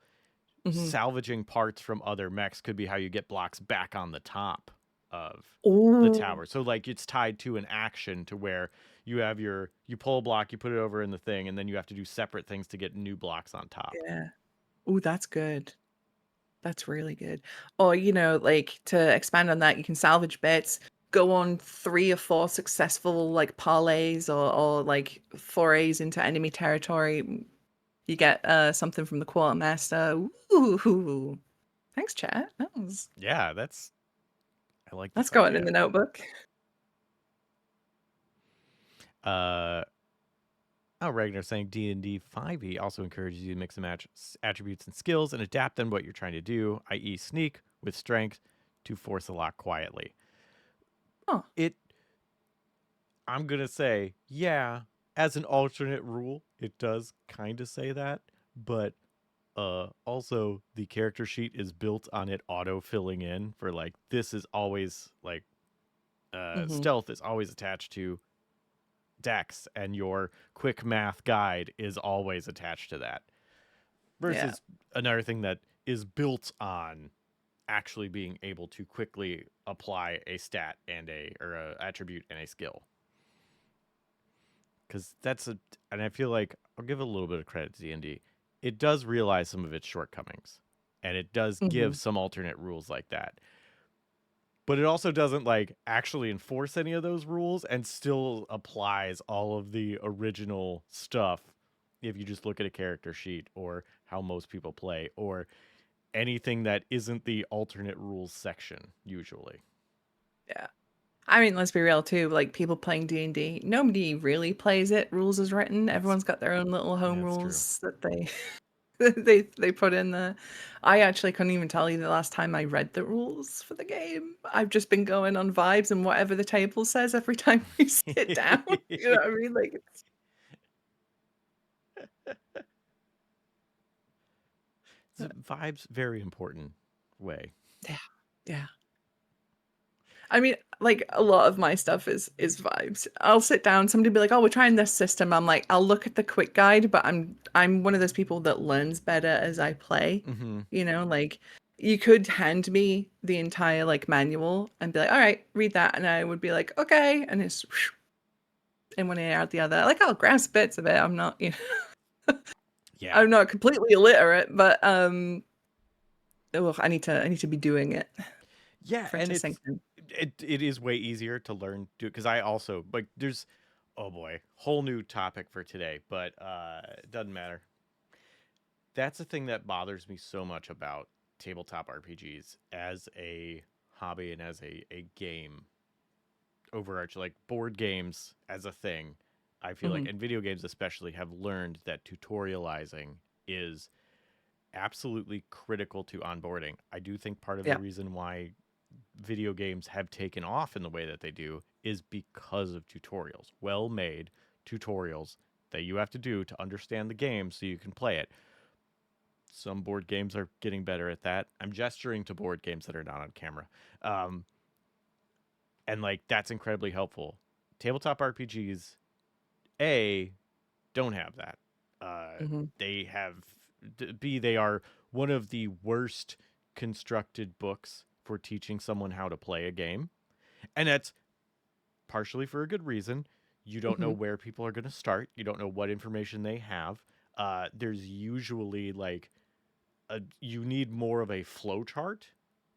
Hmm. salvaging parts from other mechs could be how you get blocks back on the top of the Ooh. tower. So like it's tied to an action to where you have you pull a block, you put it over in the thing, and then you have to do separate things to get new blocks on top. Yeah. Ooh, that's good. That's really good. Or, like to expand on that, you can salvage bits, go on 3 or 4 successful like parlays or like forays into enemy territory. You get something from the quartermaster. Ooh. Thanks, chat. Yeah, I like That's this going in idea. the notebook. Uh Ragnar saying D&D 5e also encourages you to mix and match attributes and skills and adapt them to what you're trying to do, i.e. sneak with strength to force a lock quietly. Oh. I'm going to say, yeah, as an alternate rule, it does kind of say that, but also the character sheet is built on it auto filling in for like this is always like Hmm. stealth is always attached to dex and your quick math guide is always attached to that. Versus another thing that is built on actually being able to quickly apply a stat and a attribute and a skill. Because and I feel like I'll give a little bit of credit to D&D. It does realize some of its shortcomings, and it does give some alternate rules like that. But it also doesn't like actually enforce any of those rules and still applies all of the original stuff if you just look at a character sheet or how most people play or anything that isn't the alternate rules section usually. Yeah. I mean, let's be real too. Like people playing D&D, nobody really plays it rules as written. Everyone's got their own little home rules that they they put in there. I actually couldn't even tell you the last time I read the rules for the game. I've just been going on vibes and whatever the table says every time we sit down. You know what I mean? Like it's vibes, very important way. yeah. I mean, like a lot of my stuff is vibes. I'll sit down, somebody will be like, "Oh, we're trying this system." I'm like, I'll look at the quick guide, but I'm one of those people that learns better as I play. You know, like you could hand me the entire like manual and be like, "All right, read that," and I would be like, "Okay," and it's in one ear out the other. Like I'll grasp bits of it. I'm not, you know, I'm not completely illiterate, but I need to be doing it. Yeah, for it and to sink in. it is way easier to learn to because I also like there's oh boy, whole new topic for today, but it doesn't matter. That's the thing that bothers me so much about tabletop RPGs as a hobby and as a game overarch like board games as a thing. I feel like and video games especially have learned that tutorializing is absolutely critical to onboarding. I do think part of the reason why video games have taken off in the way that they do is because of tutorials. Well-made tutorials that you have to do to understand the game so you can play it. Some board games are getting better at that. I'm gesturing to board games that are not on camera. And like that's incredibly helpful. Tabletop RPGs don't have that. They have they are one of the worst constructed books for teaching someone how to play a game. And that's partially for a good reason. You don't know where people are going to start. You don't know what information they have. There's usually like you need more of a flow chart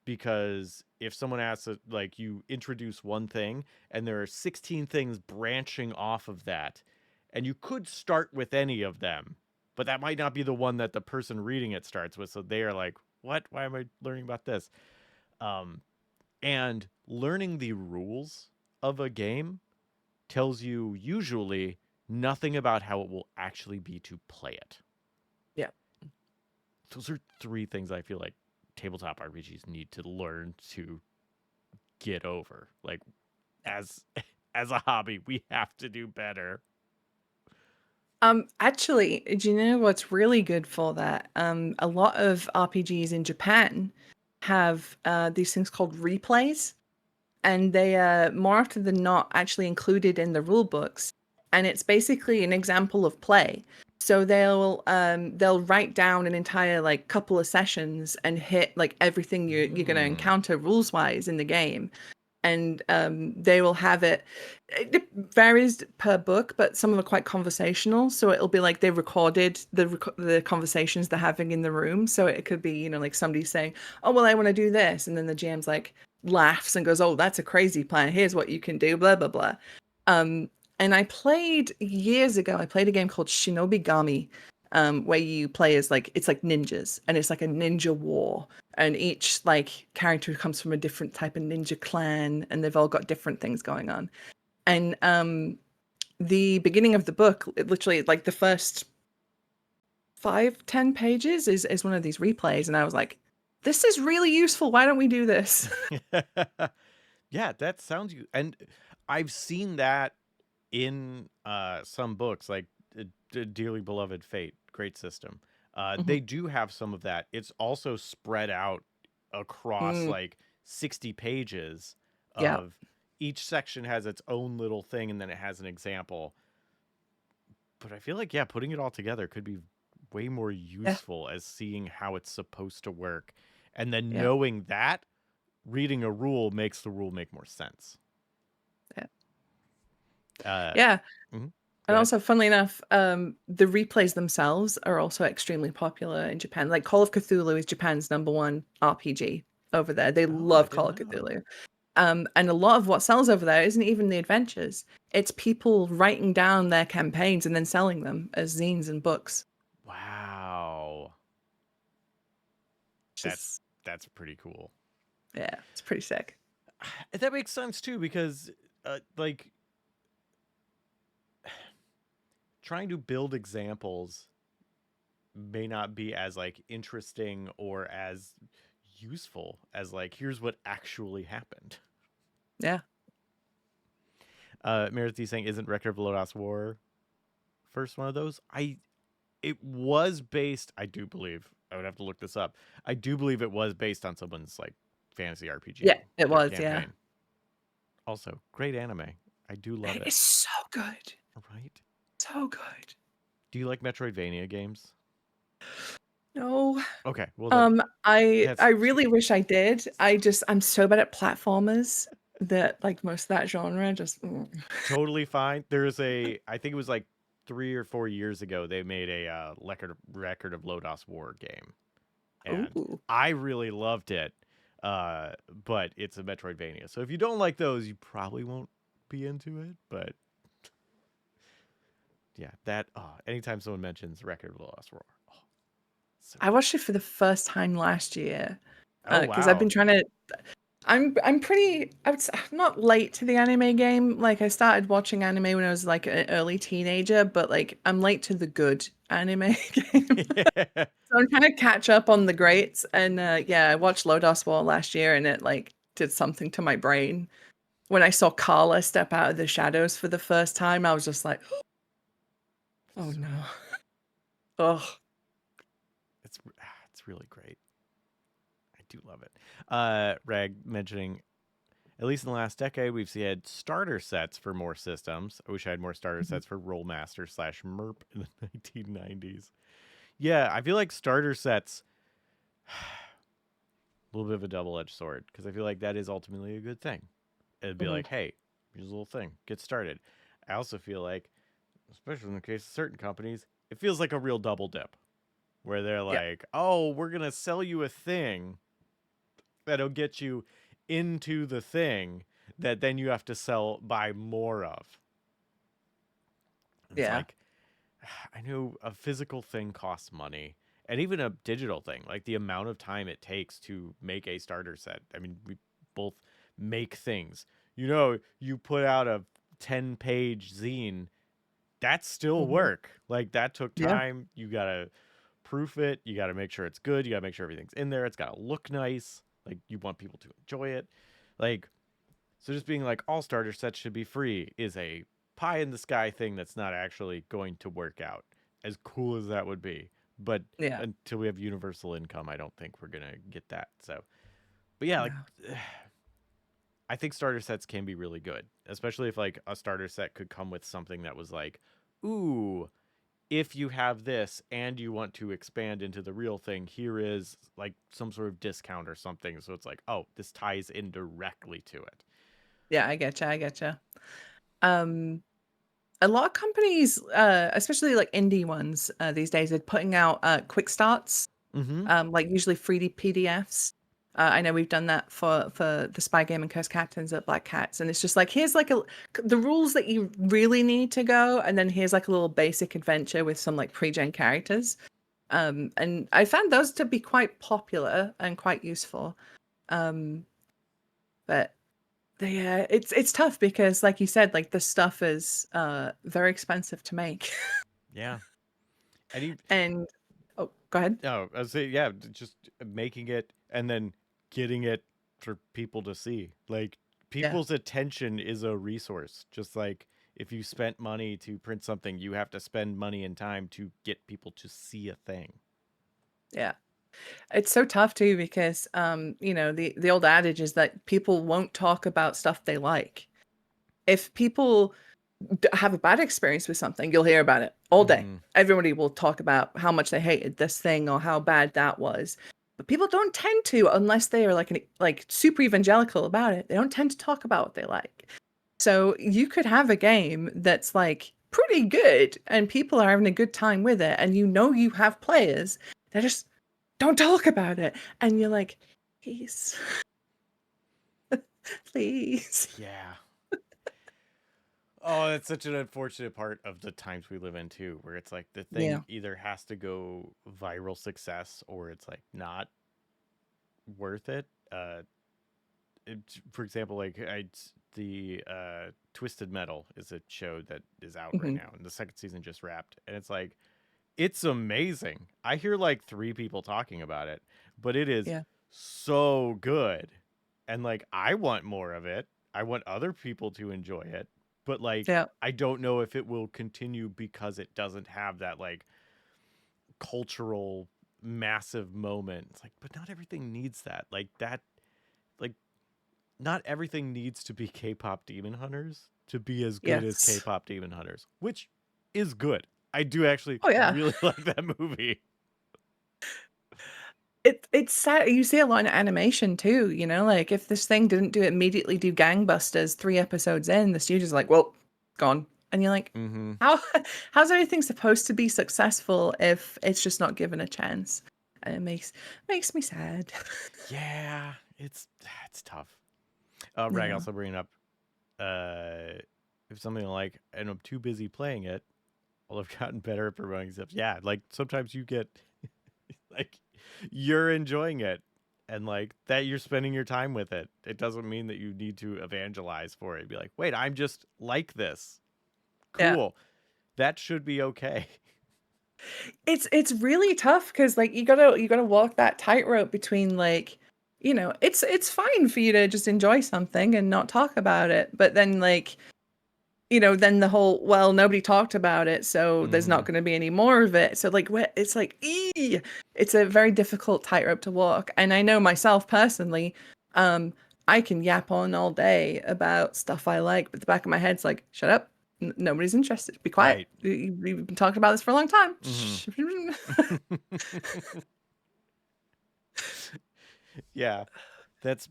because if someone asks like you introduce one thing and there are 16 things branching off of that and you could start with any of them, but that might not be the one that the person reading it starts with. So they are like, what? Why am I learning about this? And learning the rules of a game tells you usually nothing about how it will actually be to play it. Yeah. Those are three things I feel like tabletop RPGs need to learn to get over. Like as a hobby, we have to do better. Actually, do you know what's really good for that? A lot of RPGs in Japan have these things called replays, and they are more often than not actually included in the rule books. And it's basically an example of play. So they'll write down an entire like couple of sessions and hit like everything you're going to encounter rules wise in the game. And they will have it varies per book, but some of them are quite conversational. So it'll be like they recorded the conversations they're having in the room. So it could be, you know, like somebody saying, "Oh, well, I want to do this." And then the GM's like laughs and goes, "Oh, that's a crazy plan. Here's what you can do, blah, blah, blah." And I played years ago, I played a game called Shinobigami, where you play as like, it's like ninjas and it's like a ninja war. And each like character comes from a different type of ninja clan and they've all got different things going on. And the beginning of the book, it literally like the first 5-10 pages is one of these replays. And I was like, this is really useful. Why don't we do this? Yeah, that sounds good. And I've seen that in some books like Dearly Beloved Fate, great system. They do have some of that. It's also spread out across like 60 pages of each section has its own little thing, and then it has an example. But I feel like, yeah, putting it all together could be way more useful as seeing how it's supposed to work. And then Yeah. knowing that, reading a rule makes the rule make more sense. Yeah. Mhm. Go And ahead. also, funnily enough, the replays themselves are also extremely popular in Japan. Like Call of Cthulhu is Japan's #1 RPG over there. They love Call of didn't know. Cthulhu. And a lot of what sells over there isn't even the adventures. It's people writing down their campaigns and then selling them as zines and books. Wow. Which is, That's pretty cool. yeah, it's pretty sick. That makes sense too, because like trying to build examples may not be as like interesting or as useful as like here's what actually happened. Yeah. Meredith saying, isn't Record of Lodoss War first one of those? It was based, I do believe, I would have to look this up. I do believe it was based on someone's like fantasy RPG. Yeah, it was, yeah. campaign. Also, great anime. I do love it. It's so good. Right? So good. Do you like Metroidvania games? No. Okay. Well, I really wish I did. I'm so bad at platformers that like most of that genre just totally fine. There's I think it was like 3 or 4 years ago, they made a Record of Lodoss War game. And Ooh. I really loved it. But it's a Metroidvania. So if you don't like those, you probably won't be into it. But yeah, that anytime someone mentions Record of Lodoss War. So I watched it for the first time last year. Because wow. I've been trying to I'm pretty I'm not late to the anime game. Like I started watching anime when I was like an early teenager, but like I'm late to the good anime game. So I'm trying to catch up on the greats. And yeah, I watched Lodoss War last year and it like did something to my brain. When I saw Carla step out of the shadows for the first time, I was just like, oh no. Ugh. It's really great. I do love it. Rag mentioning, at least in the last decade, we've seen starter sets for more systems. I wish I had more starter sets for Rollmaster / MERP in the 1990s. Yeah, I feel like starter sets, a little bit of a double-edged sword, because I feel like that is ultimately a good thing. It'd be like, hey, here's a little thing, get started. I also feel like, especially in the case of certain companies, it feels like a real double dip, where they're like, oh, we're going to sell you a thing that'll get you into the thing that then you have to buy more of. It's like, I know a physical thing costs money, and even a digital thing, like the amount of time it takes to make a starter set. I mean, we both make things. You know, you put out a 10-page zine, that's still work. Like that took time. You got to proof it. You got to make sure it's good. You got to make sure everything's in there. It's got to look nice. Like you want people to enjoy it. Like, so just being like all starter sets should be free is a pie in the sky thing that's not actually going to work out, as cool as that would be. But until we have universal income, I don't think we're going to get that. So, but yeah, like I think starter sets can be really good, especially if like a starter set could come with something that was like, ooh, if you have this and you want to expand into the real thing, here is like some sort of discount or something. So it's like, oh, this ties in directly to it. Yeah, I getcha. A lot of companies, especially like indie ones these days, are putting out quick starts, like usually 3D PDFs. I know we've done that for the Spy Game and Curse Captains at Black Cats, and it's just like here's like the rules that you really need to go, and then here's like a little basic adventure with some like pre-gen characters. And I found those to be quite popular and quite useful. But yeah, it's tough because, like you said, like the stuff is very expensive to make. Yeah, and oh, go ahead. No, I was saying, yeah, just making it and then getting it for people to see. Like people's attention is a resource. Just like if you spent money to print something, you have to spend money and time to get people to see a thing. Yeah. It's so tough too because the old adage is that people won't talk about stuff they like. If people have a bad experience with something, you'll hear about it all day. Mhm. Everybody will talk about how much they hated this thing or how bad that was. But people don't tend to, unless they are like super evangelical about it. They don't tend to talk about what they like. So you could have a game that's like pretty good and people are having a good time with it, and you have players that just don't talk about it. And you're like, please, please. Yeah. Oh, that's such an unfortunate part of the times we live in too, where it's like the Yeah. thing either has to go viral success or it's like not worth it. For example, like the Twisted Metal is a show that is out right Mhm. now, and the second season just wrapped, and it's like it's amazing. I hear like 3 people talking about it, but it is Yeah. so good, and like I want more of it. I want other people to enjoy it, but like Yeah. I don't know if it will continue because it doesn't have that like cultural massive moment. It's like, but not everything needs that. Like that, like not everything needs to be K-pop Demon Hunters to be as good as Yes. K-pop Demon Hunters, which is good. I do actually Oh yeah. really like that movie. It's sad. You see a lot in animation too, like if this thing didn't immediately do gangbusters 3 episodes in, the studio's like, well, gone. And you're like, Mm-hmm. how how's everything supposed to be successful if it's just not given a chance? And it makes me sad. Yeah, it's tough. Rag Yeah. also bringing up if something like, and I'm too busy playing it, well, I've gotten better at promoting stuff. Yeah, like sometimes you get like you're enjoying it and like that you're spending your time with it. It doesn't mean that you need to evangelize for it. Be like, wait, I'm just like this. Yeah. Cool. That should be okay. It's really tough because like you gotta walk that tightrope between like, it's fine for you to just enjoy something and not talk about it, but then like, then the whole, well, nobody talked about it, so there's not Mm-hmm. going to be any more of it. So like, it's like, it's a very difficult tightrope to walk. And I know myself personally, um, I can yap on all day about stuff I like, but the back of my head's like, shut up. Nobody's interested. Be quiet. Right. We've been talking about this for a long time. Mm-hmm. Yeah, that's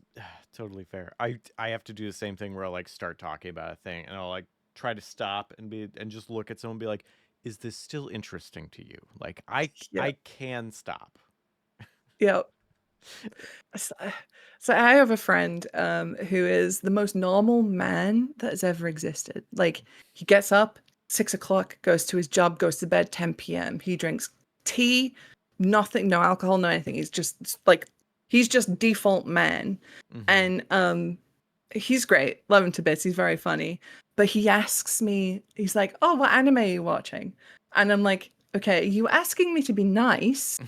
totally fair. I have to do the same thing where I'll like start talking about a thing and I'll like try to stop and just look at someone and be like, is this still interesting to you? Like Yeah. I can stop. Yeah. So so I have a friend who is the most normal man that has ever existed. Like he gets up 6 o'clock, goes to his job, goes to bed 10 p.m. He drinks tea, nothing, no alcohol, no anything. He's just default man. Mm-hmm. And he's great, love him to bits. He's very funny. But he asks me, he's like, "Oh, what anime are you watching?" And I'm like, "Okay, are you asking me to be nice?"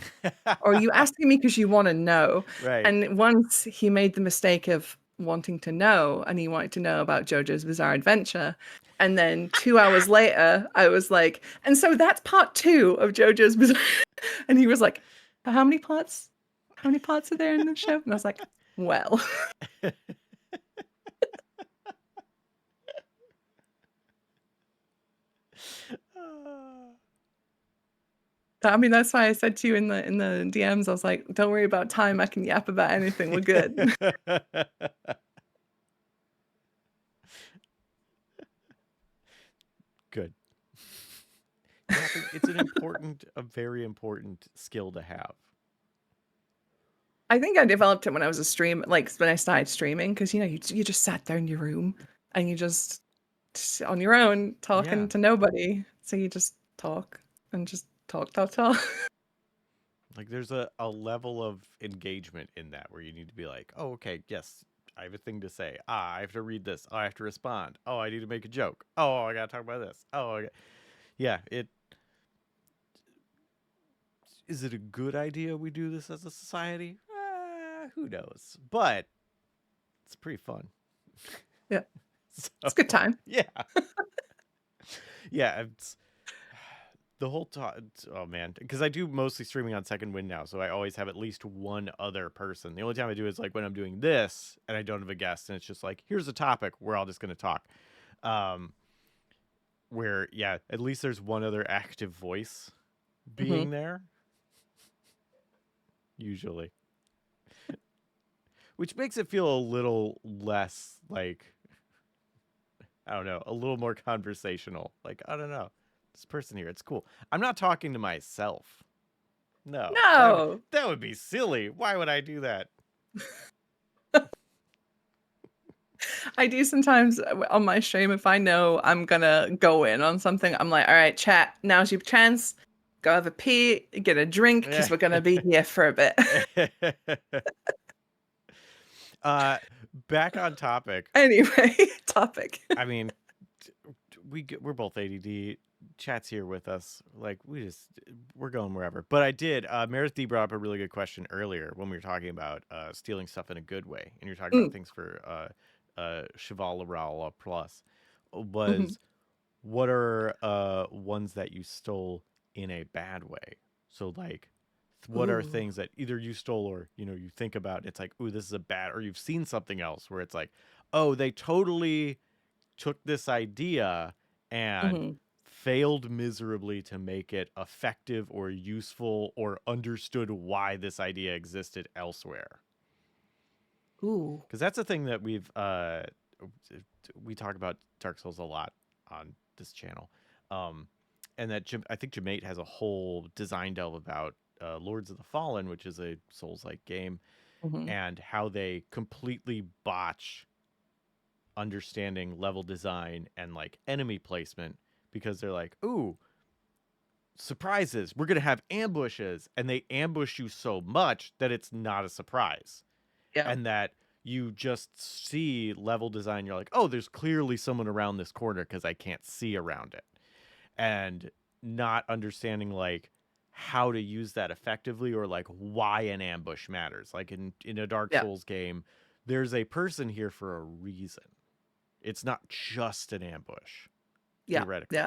Or are you asking me because you want to know? Right. And once he made the mistake of wanting to know, and he wanted to know about JoJo's Bizarre Adventure. And then 2 hours later, I was like, and so that's part 2 of JoJo's Bizarre. And he was like, how many parts? How many parts are there in the show? And I was like, well, I mean, that's why I said to you in the DMs, I was like, don't worry about time. I can yap about anything. We're good. Good. Yapping, it's a very important skill to have. I think I developed it when I was a stream, like when I started streaming, because you just sat there in your room and you just on your own Yeah. talking to nobody, so you just talk and just talk. Like there's a level of engagement in that where you need to be like, oh, okay, yes, I have a thing to say. I have to read this. I have to respond. Oh, I need to make a joke. Oh, I gotta talk about this. Yeah. Is it a good idea we do this as a society? Who knows? But it's pretty fun. Yeah, So, it's a good time. yeah, yeah. the whole time. Oh man, because I do mostly streaming on Second Wind now, so I always have at least one other person. The only time I do is like when I'm doing this and I don't have a guest, and it's just like, here's a topic, we're all just gonna talk. Where yeah, at least there's one other active voice being there. Usually. Which makes it feel a little less like, I don't know, a little more conversational. Like, I don't know. This person here, it's cool. I'm not talking to myself. No. No. That would be silly. Why would I do that? I do sometimes on my stream, if I know I'm gonna go in on something, I'm like, all right, chat, now's your chance. Go have a pee, get a drink, because we're gonna be here for a bit. Back on topic. Anyway, topic. I mean, we're both ADD. Chat's here with us. Like, we're going wherever. But I did. Meredith D brought up a really good question earlier when we were talking about stealing stuff in a good way, and you're talking about things for CHVLR Plus. Was what are ones that you stole in a bad way? So like, what are things that either you stole or you think about? It's like, ooh, this is a bad, or you've seen something else where it's like, oh, they totally took this idea and failed miserably to make it effective or useful or understood why this idea existed elsewhere. Ooh. Because that's a thing that we talk about Dark Souls a lot on this channel. And that I think Jamate has a whole design delve about Lords of the Fallen, which is a Souls-like game, and how they completely botch understanding level design and like enemy placement, because they're like, ooh, surprises, we're gonna have ambushes, and they ambush you so much that it's not a surprise. And that you just see level design, you're like, oh, there's clearly someone around this corner because I can't see around it. And not understanding like how to use that effectively, or like why an ambush matters. Like in a Dark Souls game, there's a person here for a reason. It's not just an ambush. Theoretically.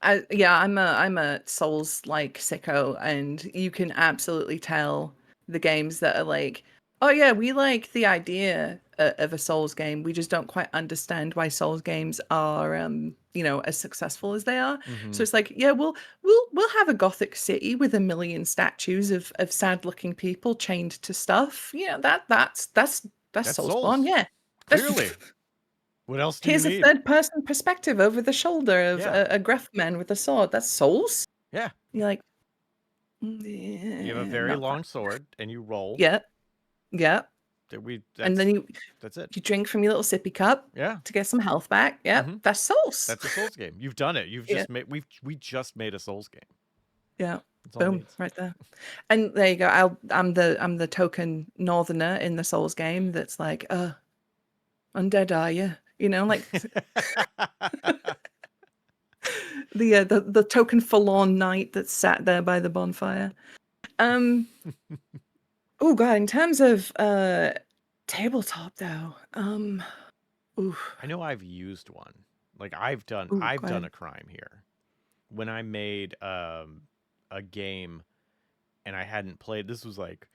I'm a Souls like sicko, and you can absolutely tell the games that are like, oh yeah, we like the idea of a Souls game. We just don't quite understand why Souls games are, as successful as they are. So it's like, yeah, we'll have a Gothic city with a million statues of sad looking people chained to stuff. Yeah, that's Soulspawn. Yeah, clearly. What else do Here's you a need? third-person perspective over the shoulder of a gruff man with a sword. That's Souls? Yeah. You're like... You have a very long sword, and you roll. Yeah. And then that's it. You drink from your little sippy cup to get some health back. Yeah, that's Souls. That's a Souls game. You've done it. You've just made... We just made a Souls game. Yeah. Boom, right there. And there you go. I'm the token northerner in the Souls game that's like, undead are you? Like the token forlorn knight that sat there by the bonfire. Oh god, in terms of tabletop though, I know I've used one. Like I've done a crime here. When I made a game and I hadn't played, this was like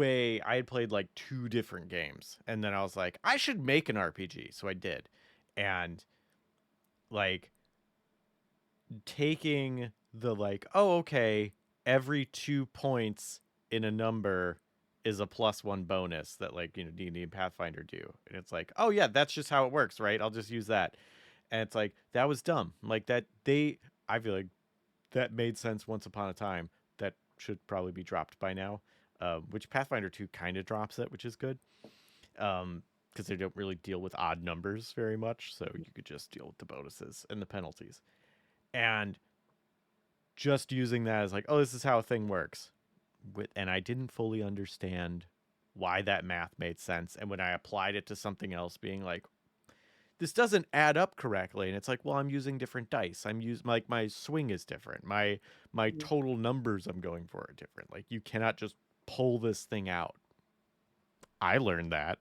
I had played like 2 different games, and then I was like, I should make an RPG, so I did. And like taking the like, oh okay, every 2 points in a number is a +1 bonus that like D&D and Pathfinder do, and it's like, oh yeah, that's just how it works, right? I'll just use that. And it's like, that was dumb. Like I feel like that made sense once upon a time. That should probably be dropped by now. Which Pathfinder 2 kind of drops it, which is good, because they don't really deal with odd numbers very much, so you could just deal with the bonuses and the penalties. And just using that as like, oh, this is how a thing works, and I didn't fully understand why that math made sense, and when I applied it to something else, being like, this doesn't add up correctly, and it's like, well, I'm using different dice. Like my swing is different. My total numbers I'm going for are different. Like you cannot just pull this thing out. I learned that.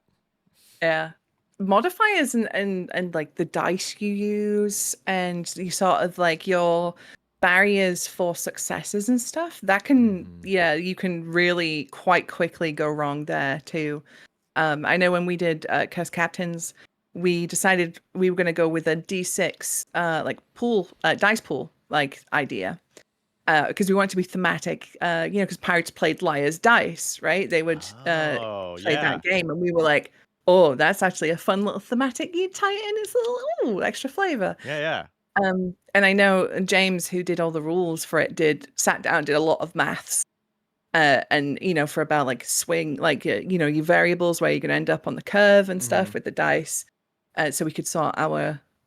Yeah. Modifiers and like the dice you use, and you sort of like your barriers for successes and stuff, that can, yeah, you can really quite quickly go wrong there too. I know when we did Curse Captains, we decided we were going to go with a D6 like pool, dice pool like idea. Because we want to be thematic, because pirates played liar's dice, right? They would Oh, play yeah. that game, and we were like, "Oh, that's actually a fun little thematic. You tie it in, it's a little extra flavor." Yeah, yeah. And I know James, who did all the rules for it, sat down, did a lot of maths, and for about like swing, like your variables where you're gonna end up on the curve and stuff with the dice, so we could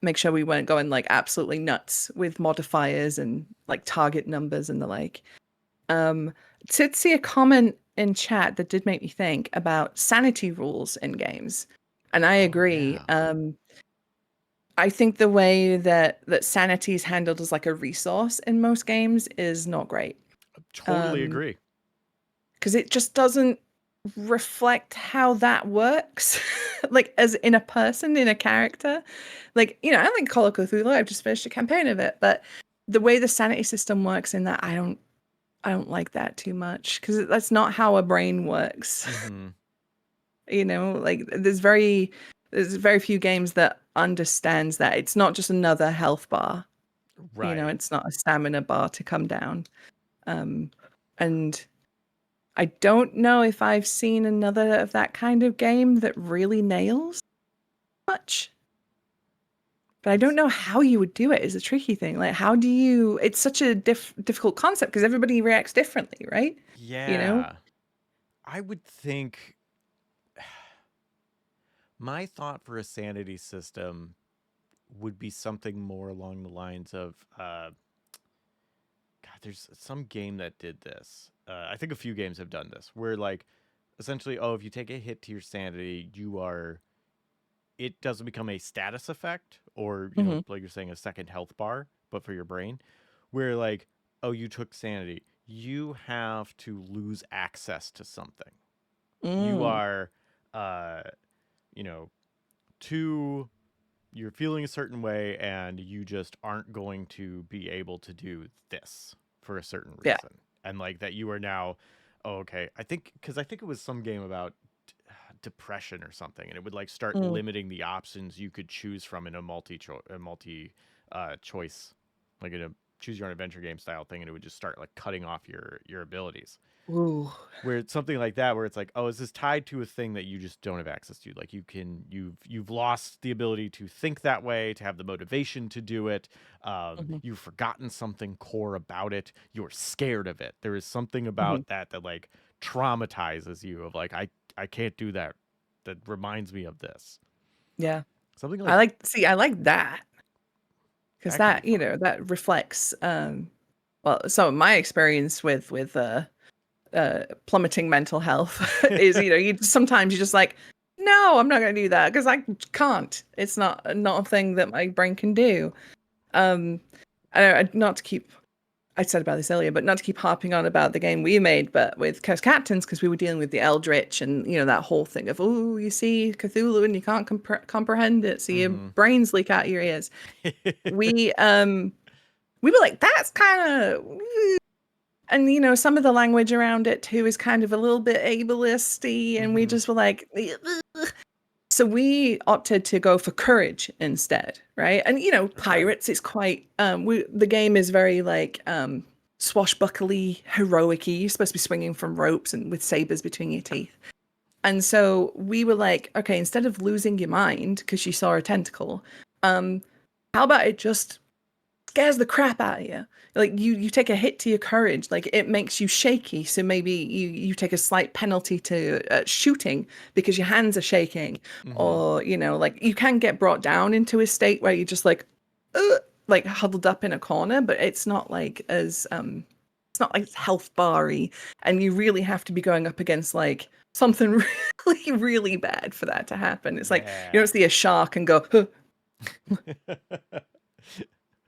make sure we weren't going like absolutely nuts with modifiers and like target numbers and the like. Did see a comment in chat that did make me think about sanity rules in games, and I agree. yeah. I think the way that sanity is handled as like a resource in most games is not great. Totally agree. Because it just doesn't reflect how that works, like as in a person, in a character. Like, I like Call of Cthulhu. I've just finished a campaign of it, but the way the sanity system works in that, I don't like that too much because that's not how a brain works. Like there's very few games that understands that it's not just another health bar. Right. It's not a stamina bar to come down. And I don't know if I've seen another of that kind of game that really nails much. But I don't know how you would do it is a tricky thing. Like, how do you... It's such a difficult concept because everybody reacts differently, right? Yeah. I would think... My thought for a sanity system would be something more along the lines of... God, there's some game that did this. I think a few games have done this, where like, essentially, if you take a hit to your sanity, it doesn't become a status effect, or like you're saying, a second health bar, but for your brain, where like, you took sanity, you have to lose access to something. You are, you're feeling a certain way, and you just aren't going to be able to do this for a certain reason. Yeah. And like that you are now, okay. I think it was some game about depression or something, and it would like start limiting the options you could choose from in a multi choice, like in a choose your own adventure game style thing, and it would just start like cutting off your abilities. Ooh. Where it's something like that, where it's like, is this tied to a thing that you just don't have access to? Like you've lost the ability to think that way, to have the motivation to do it. You've forgotten something core about it. You're scared of it. There is something about that like traumatizes you of like, I can't do that. That reminds me of this. Yeah. Something like I like that. Because That that, that reflects some of my experience with plummeting mental health is, sometimes you're just like, no, I'm not going to do that because I can't. It's not a thing that my brain can do. I said about this earlier, but not to keep harping on about the game we made, but with Curse Captains, because we were dealing with the Eldritch and, that whole thing of, you see Cthulhu and you can't comprehend it, so your brains leak out your ears. We were like, that's kind of... And, some of the language around it, too, is kind of a little bit ableist-y, and we just were like... Ugh. So we opted to go for courage instead, right? And, pirates is quite... the game is very, like, swashbuckly, heroic-y. You're supposed to be swinging from ropes and with sabers between your teeth. And so we were like, okay, instead of losing your mind because you saw a tentacle, how about it just scares the crap out of you? Like you take a hit to your courage, like it makes you shaky. So maybe you take a slight penalty to shooting because your hands are shaking, or like you can get brought down into a state where you're just like huddled up in a corner, but it's not like as it's not like health bar-y, and you really have to be going up against like something really, really bad for that to happen. It's like you don't see a shark and go, huh.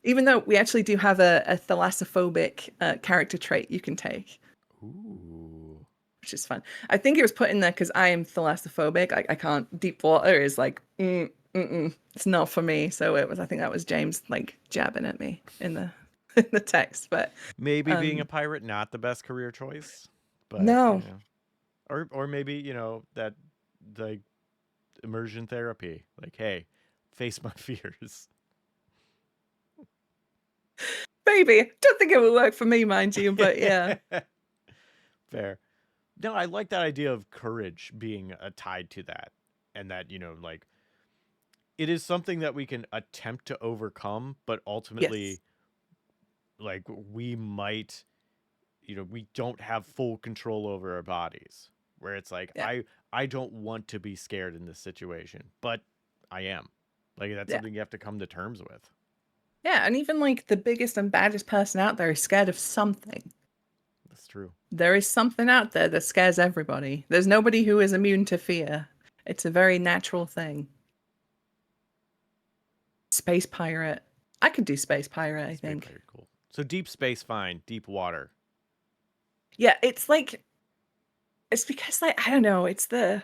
Even though we actually do have a thalassophobic character trait you can take. Ooh. Which is fun. I think it was put in there because I am thalassophobic. I can't. Deep water is like, it's not for me. So it was. I think that was James like jabbing at me in the in the text, but Maybe being a um, pirate not the best career choice, but no. or maybe that like immersion therapy, like hey, face my fears. Maybe. Don't think it would work for me, mind you, but yeah. Fair. No, I like that idea of courage being tied to that, and that like it is something that we can attempt to overcome, but Yes. ultimately, like we might, we don't have full control over our bodies. Where it's like Yeah. I don't want to be scared in this situation, but I am. Like that's Yeah. something you have to come to terms with. Yeah, and even like the biggest and baddest person out there is scared of something. That's true. There is something out there that scares everybody. There's nobody who is immune to fear. It's a very natural thing. Space pirate. I could do space pirate, I Space think. pirate, cool. So deep space, fine. Deep water. Yeah, it's like it's because like I don't know, it's the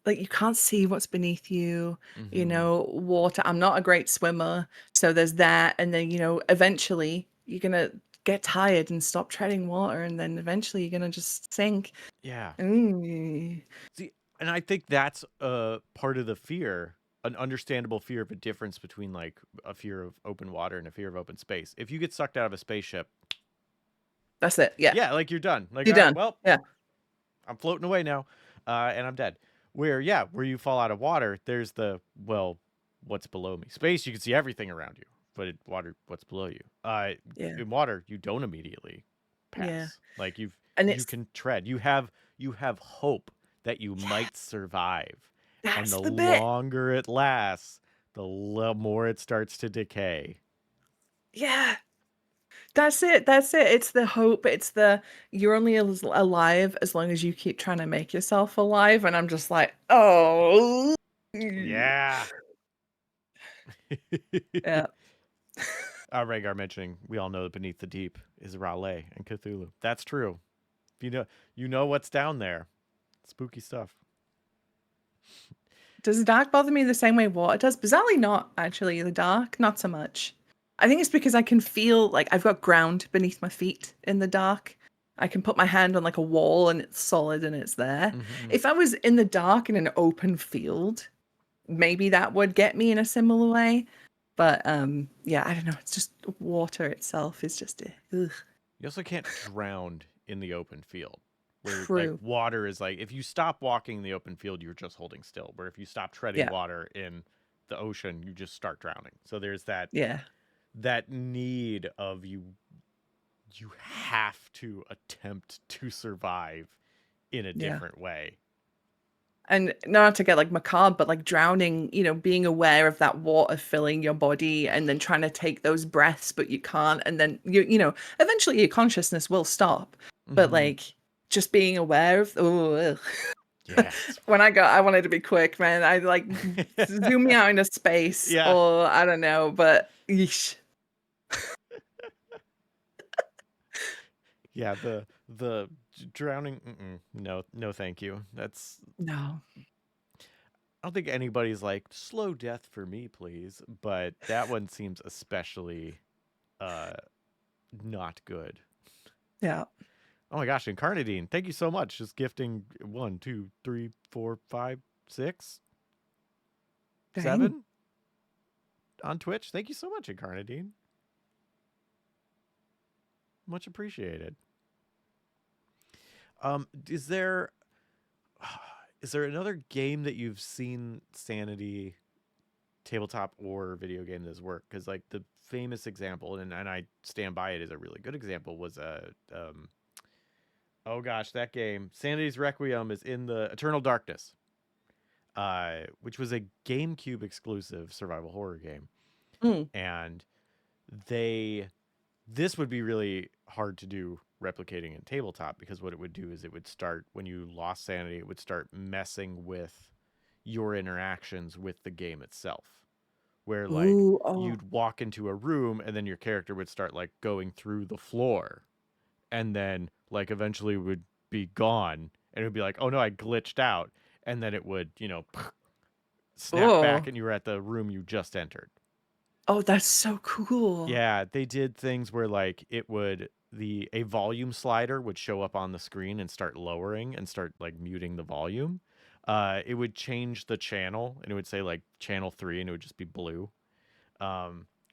like you can't see what's beneath you, Mm-hmm. water. I'm not a great swimmer, so there's that, and then eventually you're gonna get tired and stop treading water, and then eventually you're gonna just sink. Yeah. Mm. See, and I think that's part of the fear, an understandable fear of a difference between like a fear of open water and a fear of open space. If you get sucked out of a spaceship, That's it. Yeah, yeah, like you're done. Like, you're all right, done. well, Yeah, I'm floating away now, and I'm dead. Where you fall out of water, there's what's below me? Space, you can see everything around you, but in water, what's below you? yeah, In water, you don't immediately yeah, pass. Like and you it's can tread. You have hope that you yeah, might survive, and that's the the bit. longer it lasts, more it starts to decay. Yeah, that's it. That's it. It's the hope. It's the you're only alive as long as you keep trying to make yourself alive. And I'm just like, oh, Yeah. yeah, Rhaegar mentioning we all know that beneath the deep is Raleigh and Cthulhu. That's true. If you know what's down there. Spooky stuff. Does the dark bother me the same way water does? Bizarrely, not actually. The dark, not so much. I think it's because I can feel like I've got ground beneath my feet in the dark. I can put my hand on like a wall and it's solid and it's there. Hmm. If I was in the dark in an open field, maybe that would get me in a similar way. But yeah, I don't know. It's just water itself is just ugh. You also can't drown in the open field. Where like True. water is like if you stop walking in the open field, you're just holding still. Where if you stop treading Yeah. water in the ocean, you just start drowning. So there's Yeah. that need of you have to attempt to survive in a Yeah. different way. And not to get like macabre, but like drowning, being aware of that water filling your body and then trying to take those breaths, but you can't. And then eventually your consciousness will stop. But Hmm. like just being aware of, oh, Yeah. when I wanted to be quick, man. I like zoom me out into space Yeah. or I don't know, but yeesh. Yeah, the drowning. No, no, thank you. No. I don't think anybody's like slow death for me, please. But that one seems especially uh not good. Yeah. Oh my gosh, Incarnadine, thank you so much. Just gifting 1, 2, 3, 4, 5, 6, Dang. 7 on Twitch. Thank you so much, Incarnadine. Much appreciated. Is there another game that you've seen Sanity tabletop or video game that has worked? Because like the famous example, and I stand by it as a really good example, was oh gosh, that game Sanity's Requiem is in the Eternal Darkness, which was a GameCube exclusive survival horror game, Mm. and this would be really hard to do replicating in tabletop, because what it would do is it would start when you lost sanity, it would start messing with your interactions with the game itself, where like Ooh. Oh. you'd walk into a room and then your character would start like going through the floor, and then like eventually would be gone, and it would be like, oh no, I glitched out, and then it would snap back Oh. and you were at the room you just entered. Oh, that's so cool. Yeah, they did things where like a volume slider would show up on the screen and start lowering and start like muting the volume. It would change the channel and it would say like channel 3 and it would just be blue.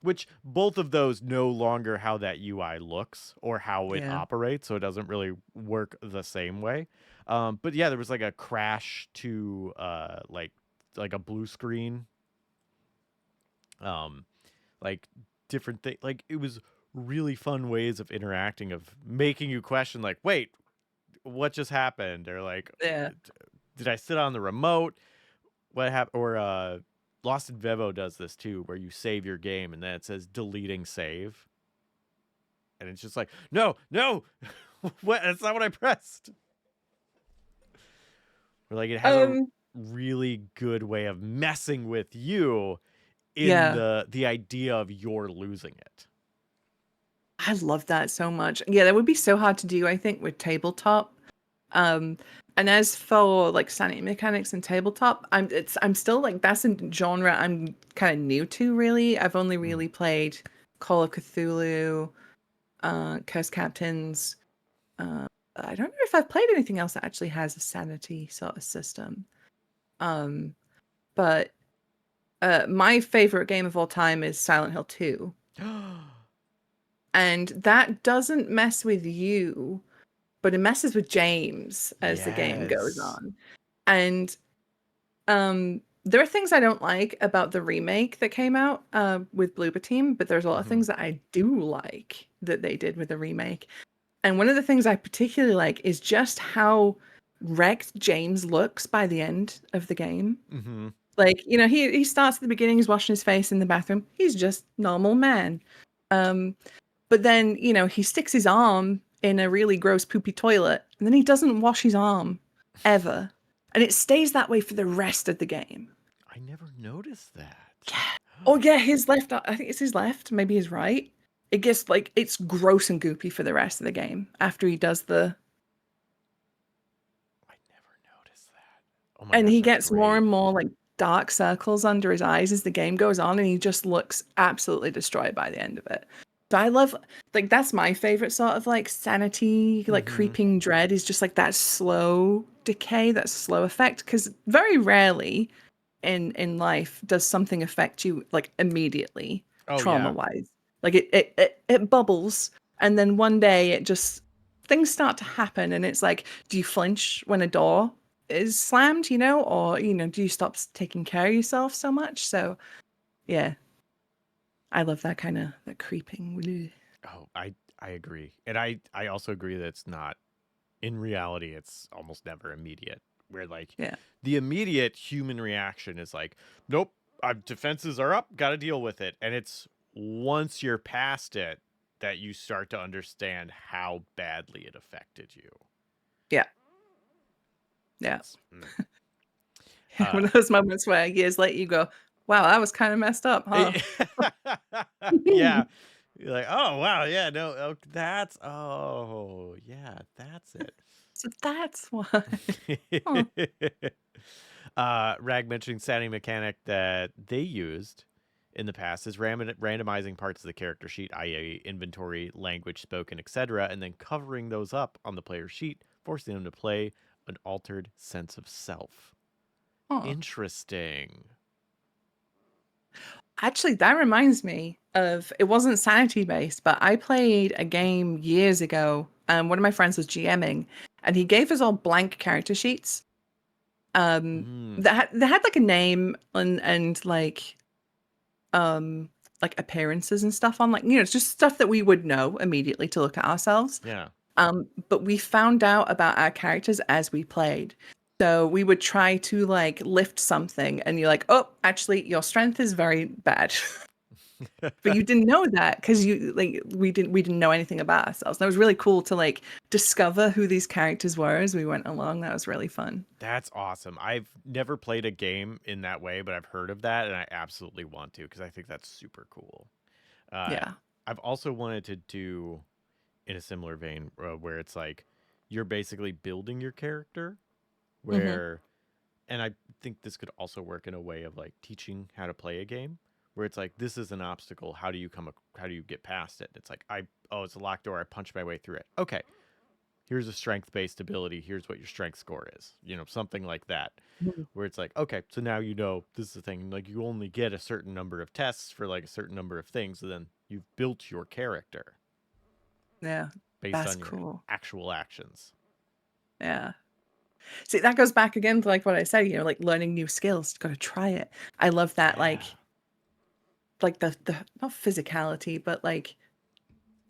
Which both of those no longer how that UI looks or how it Yeah. operates, so it doesn't really work the same way. But yeah, there was like a crash to like a blue screen, um, like different thing. Like it was really fun ways of interacting, of making you question, like, wait, what just happened, or like, Yeah. did I sit on the remote? What happened? Or Lost in Vivo does this too, where you save your game and then it says deleting save, and it's just like, no, no, what? That's not what I pressed. Or like it has a Um, really good way of messing with you in yeah. the idea of you're losing it. I love that so much. Yeah, that would be so hard to do, I think, with tabletop. Um, and as for like sanity mechanics and tabletop, I'm still like that's a genre I'm kind of new to really. I've only really played Call of Cthulhu, Curse Captains. I don't know if I've played anything else that actually has a sanity sort of system. Um, but my favorite game of all time is Silent Hill 2. And that doesn't mess with you, but it messes with James as the game goes Yes. on. And there are things I don't like about the remake that came out with Bloober Team, but there's a lot of things that I do like that they did with the remake. And one of the things I particularly like is just how wrecked James looks by the end of the game. Mm-hmm. Like, you know, he starts at the beginning, he's washing his face in the bathroom. He's just normal man. But then, you know, he sticks his arm in a really gross poopy toilet, and then he doesn't wash his arm ever. And it stays that way for the rest of the game. I never noticed that. Yeah. Oh yeah, his left, I think it's his left, maybe his right. It gets like it's gross and goopy for the rest of the game after he does the I never noticed that. Oh my and gosh, he that's gets more great. and more like dark circles under his eyes as the game goes on, and he just looks absolutely destroyed by the end of it. So I love like that's my favorite sort of like sanity, like creeping dread is just like that slow decay, that slow effect. Because very rarely in life does something affect you like immediately, Oh trauma yeah. wise. Like it bubbles, and then one day it just things start to happen, and it's like, do you flinch when a door is slammed, you know, or you know, do you stop taking care of yourself so much? So yeah, I love that kind of that creeping. Oh, I agree. And I also agree that it's not, in reality, it's almost never immediate. Where like Yeah. the immediate human reaction is like, nope, our defenses are up, got to deal with it. And it's once you're past it that you start to understand how badly it affected you. Yeah. Yeah. Uh, One of those moments where years later you go, wow, that was kind of messed up, huh? yeah. You're like, oh wow, yeah, no, oh, that's it. So that's why. Huh. Rag mentioning sanity mechanic that they used in the past is randomizing parts of the character sheet, i.e., inventory, language spoken, etc., and then covering those up on the player's sheet, forcing them to play an altered sense of self. Huh. Interesting. Actually, that reminds me of it wasn't sanity based, but I played a game years ago. One of my friends was GMing, and he gave us all blank character sheets. That had like a name and like appearances and stuff on, like, you know, it's just stuff that we would know immediately to look at ourselves. Yeah. But we found out about our characters as we played. So we would try to like lift something, and you're like, oh, actually, your strength is very bad. But you didn't know that because you like we didn't know anything about ourselves. That was really cool to like discover who these characters were as we went along. That was really fun. That's awesome. I've never played a game in that way, but I've heard of that, and I absolutely want to because I think that's super cool. Yeah. I've also wanted to do in a similar vein where it's like you're basically building your character, where, and I think this could also work in a way of like teaching how to play a game, where it's like, this is an obstacle. How do you get past it? It's like, it's a locked door. I punched my way through it. Okay. Here's a strength-based ability. Here's what your strength score is. Something like that. Where it's like, okay, so now this is the thing. Like, you only get a certain number of tests for like a certain number of things, so then you've built your character. Yeah. Based That's on your cool. actual actions. Yeah. See, that goes back again to like what I said, like learning new skills. Got to try it. I love that, like the not physicality, but like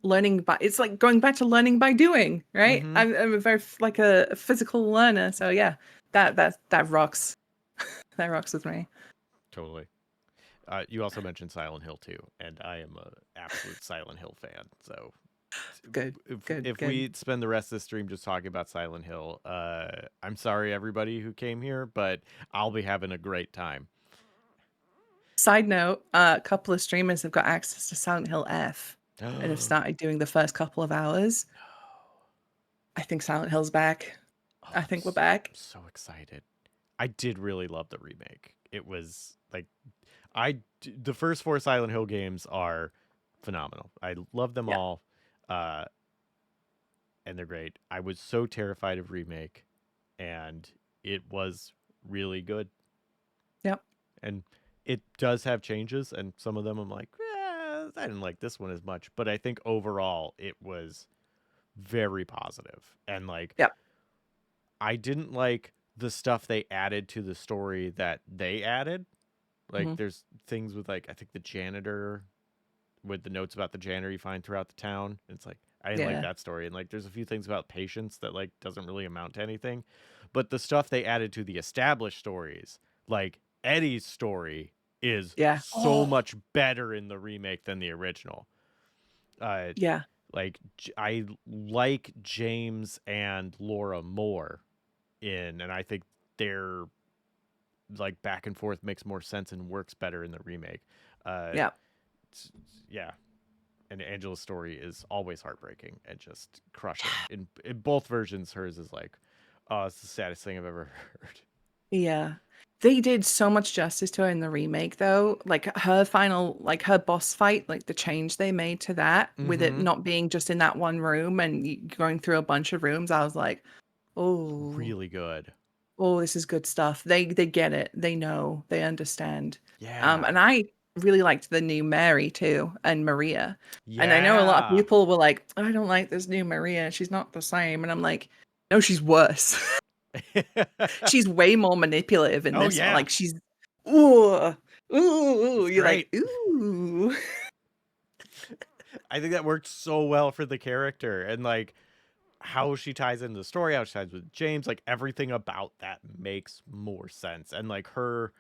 learning by. It's like going back to learning by doing, right? Mhm. I'm a very like a physical learner, so yeah, that rocks. That rocks with me. Totally. You also mentioned Silent Hill 2, and I am an absolute Silent Hill fan. So Good. If we spend the rest of the stream just talking about Silent Hill, I'm sorry everybody who came here, but I'll be having a great time. Side note, a couple of streamers have got access to Silent Hill F and have started doing the first couple of hours. I think Silent Hill's back. I think we're back. I'm so excited. I did really love the remake. It was like, the first 4 Silent Hill games are phenomenal. I love them all. And they're great. I was so terrified of remake, and it was really good. Yep. And it does have changes, and some of them I'm like, I didn't like this one as much. But I think overall it was very positive. And like, I didn't like the stuff they added to the story that they added. Like, there's things with like, I think the janitor, with the notes about the janitor you find throughout the town. It's like, I didn't like that story. And like, there's a few things about patience that like doesn't really amount to anything. But the stuff they added to the established stories, like Eddie's story, is so much better in the remake than the original. Like, I like James and Laura more and I think their like back and forth makes more sense and works better in the remake. And Angela's story is always heartbreaking and just crushing. In both versions, hers is like, oh, it's the saddest thing I've ever heard. Yeah. They did so much justice to her in the remake, though. Like her final, like her boss fight, like the change they made to that, with it not being just in that one room and going through a bunch of rooms, I was like, oh, really good. Oh, this is good stuff. They get it. They know. They understand. Yeah. And I really liked the new Mary too, and Maria. Yeah. And I know a lot of people were like, I don't like this new Maria. She's not the same. And I'm like, no, she's worse. She's way more manipulative in this one. Like she's ooh. You're great. Like, ooh. I think that worked so well for the character, and like how she ties into the story, how she ties with James, like everything about that makes more sense. And like her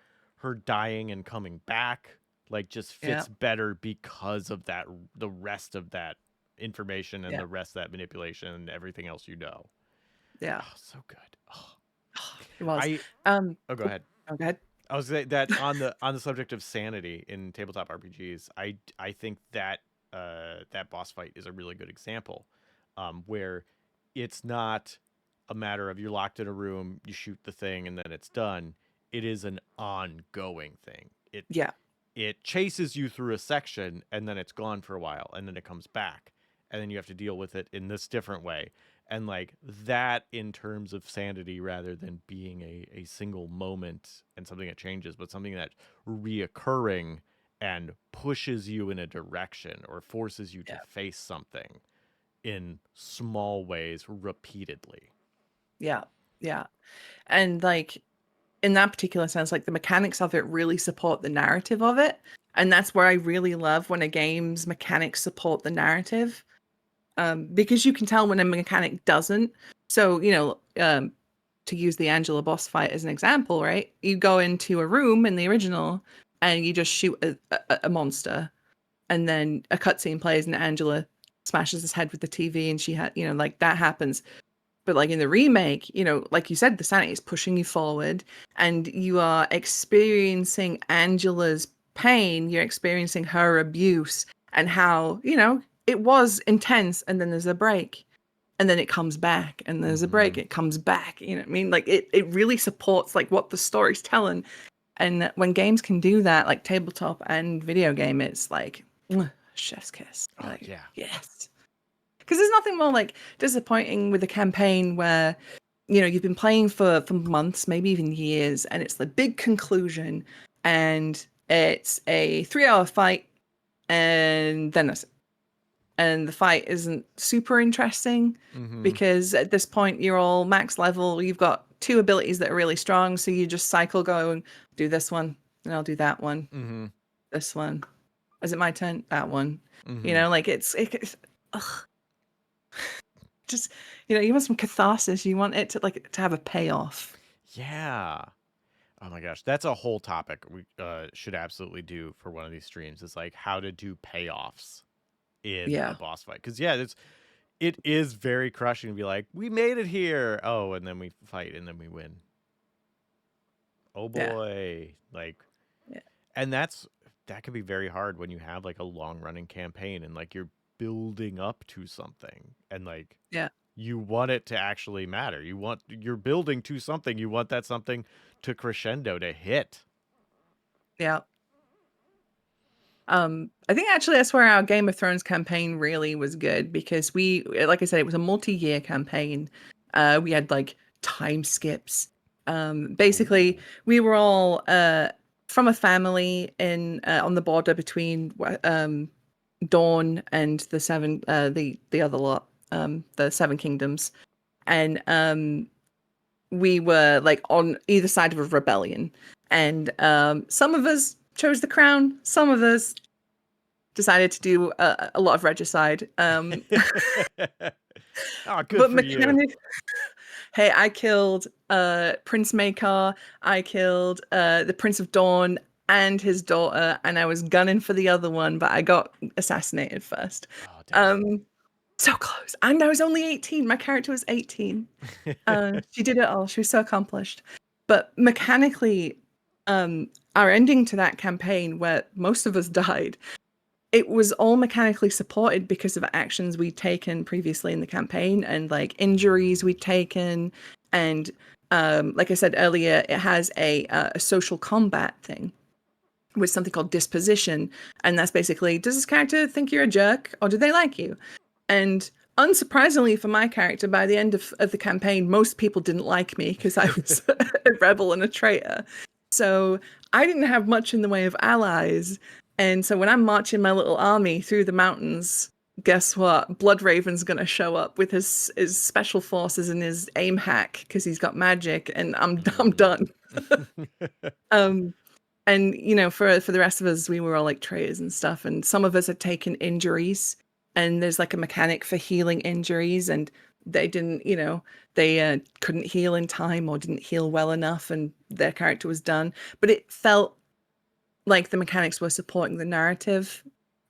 dying and coming back like just fits better because of that, the rest of that information and the rest of that manipulation and everything else, Yeah. Oh, so good. Oh. It was. Go ahead. Oh, go ahead. I was saying that on the subject of sanity in tabletop RPGs, I think that that boss fight is a really good example, where it's not a matter of you're locked in a room, you shoot the thing, and then it's done. It is an ongoing thing. It chases you through a section, and then it's gone for a while, and then it comes back, and then you have to deal with it in this different way. And like that in terms of sanity, rather than being a single moment and something that changes, but something that's reoccurring and pushes you in a direction or forces you to face something in small ways repeatedly. Yeah. And like in that particular sense, like the mechanics of it really support the narrative of it. And that's where I really love when a game's mechanics support the narrative. Because you can tell when a mechanic doesn't. So, to use the Angela boss fight as an example, right? You go into a room in the original and you just shoot a monster, and then a cutscene plays and Angela smashes his head with the TV, and she had, like that happens. But like in the remake, like you said, the sanity is pushing you forward, and you are experiencing Angela's pain. You're experiencing her abuse and how, it was intense, and then there's a break, and then it comes back, and there's a break, it comes back. You know what I mean? Like it really supports like what the story's telling. And when games can do that, like tabletop and video game, it's like chef's kiss. Oh, Like, yeah. yes. Because there's nothing more like disappointing with a campaign where, you know, you've been playing for months, maybe even years, and it's the big conclusion, and it's a 3-hour fight, and then that's it. And the fight isn't super interesting Mm-hmm. because at this point you're all max level. You've got 2 abilities that are really strong, so you just cycle going, do this one, and I'll do that one, Mm-hmm. this one. Is it my turn? That one. Mm-hmm. You know, like it's ugh. Just, you know, you want some catharsis. You want it to have a payoff. Yeah. Oh my gosh, that's a whole topic we should absolutely do for one of these streams. It's like how to do payoffs in Yeah. a boss fight. Because yeah, it is very crushing to be like, we made it here. Oh, and then we fight and then we win. Oh Yeah. boy. Like, Yeah. and that can be very hard when you have like a long running campaign and like you're building up to something and like Yeah. you want it to actually matter. You're building to something. You want that something to crescendo, to hit. Yeah. I think actually that's where our Game of Thrones campaign really was good because we, like I said, it was a multi-year campaign. We had like time skips. Basically, we were all from a family in on the border between Dawn and the seven, the other lot, the Seven Kingdoms, and we were like on either side of a rebellion, and some of us chose the crown, some of us decided to do a lot of regicide. Oh, good But for you. Hey, I killed Prince Maekar, I killed the Prince of Dawn and his daughter, and I was gunning for the other one, but I got assassinated first. Oh, damn. So close. And I was only 18. My character was 18. She did it all. She was so accomplished. But mechanically, our ending to that campaign, where most of us died, it was all mechanically supported because of actions we'd taken previously in the campaign and like injuries we'd taken. And like I said earlier, it has a social combat thing with something called disposition. And that's basically, does this character think you're a jerk or do they like you? And unsurprisingly for my character, by the end of the campaign, most people didn't like me because I was a rebel and a traitor. So I didn't have much in the way of allies. And so when I'm marching my little army through the mountains, guess what? Bloodraven's going to show up with his special forces and his aim hack because he's got magic, and I'm done. And you know, for the rest of us, we were all like traitors and stuff, and some of us had taken injuries, and there's like a mechanic for healing injuries, and they didn't, you know, they couldn't heal in time or didn't heal well enough, and their character was done. But it felt like the mechanics were supporting the narrative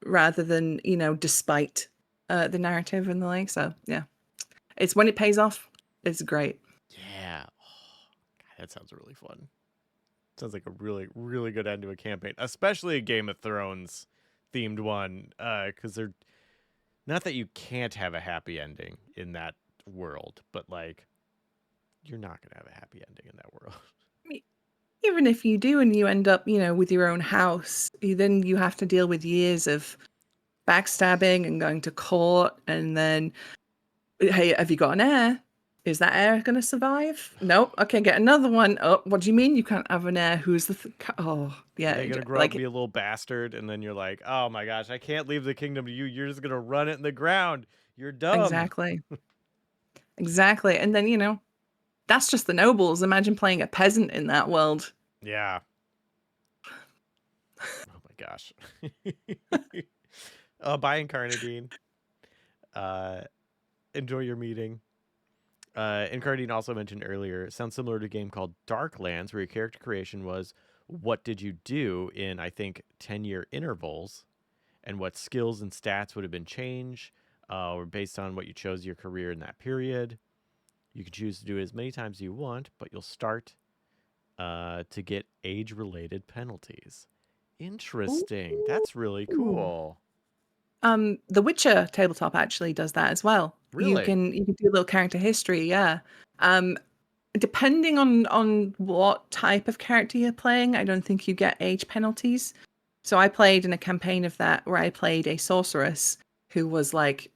rather than, you know, despite the narrative and the like. So yeah, it's when it pays off, it's great. Yeah. Oh, God, that sounds really fun. Sounds like a really, really good end to a campaign, especially a Game of Thrones themed one. Because they're not that you can't have a happy ending in that world, but like you're not gonna have a happy ending in that world. Even if you do and you end up, you know, with your own house, then you have to deal with years of backstabbing and going to court, and then, hey, have you got an heir? Is that heir going to survive? Nope. Okay, get another one. Oh, what do you mean you can't have an heir? Who's the... oh, yeah. They're gonna grow up and be a little bastard, and then you're like, oh my gosh, I can't leave the kingdom to you. You're just gonna run it in the ground. You're dumb. Exactly. Exactly. And then, you know, that's just the nobles. Imagine playing a peasant in that world. Yeah. Oh my gosh. Bye, Incarnadine. Enjoy your meeting. Incarnadine also mentioned earlier, it sounds similar to a game called Darklands, where your character creation was what did you do in, I think, 10-year intervals, and what skills and stats would have been changed, or based on what you chose your career in that period. You can choose to do it as many times as you want, but you'll start to get age-related penalties. Interesting. Ooh. That's really cool. The Witcher tabletop actually does that as well. Really? You can do a little character history, yeah. depending on what type of character you're playing, I don't think you get age penalties. So I played in a campaign of that where I played a sorceress who was like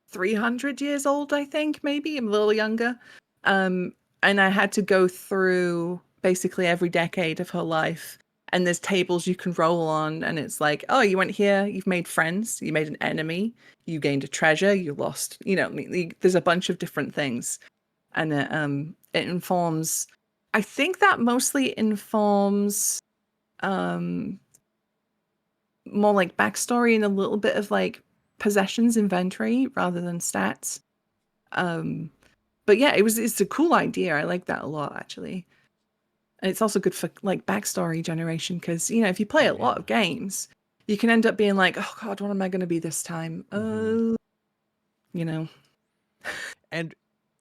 300 years old, I think, maybe a little younger. And I had to go through basically every decade of her life. And there's tables you can roll on, and it's like, oh, you went here, you've made friends, you made an enemy, you gained a treasure, you lost, there's a bunch of different things. And it informs, I think that mostly informs more like backstory and a little bit of like possessions inventory rather than stats. But yeah, it's a cool idea. I like that a lot, actually. And it's also good for like backstory generation because, if you play a lot of games, you can end up being like, oh God, what am I going to be this time? And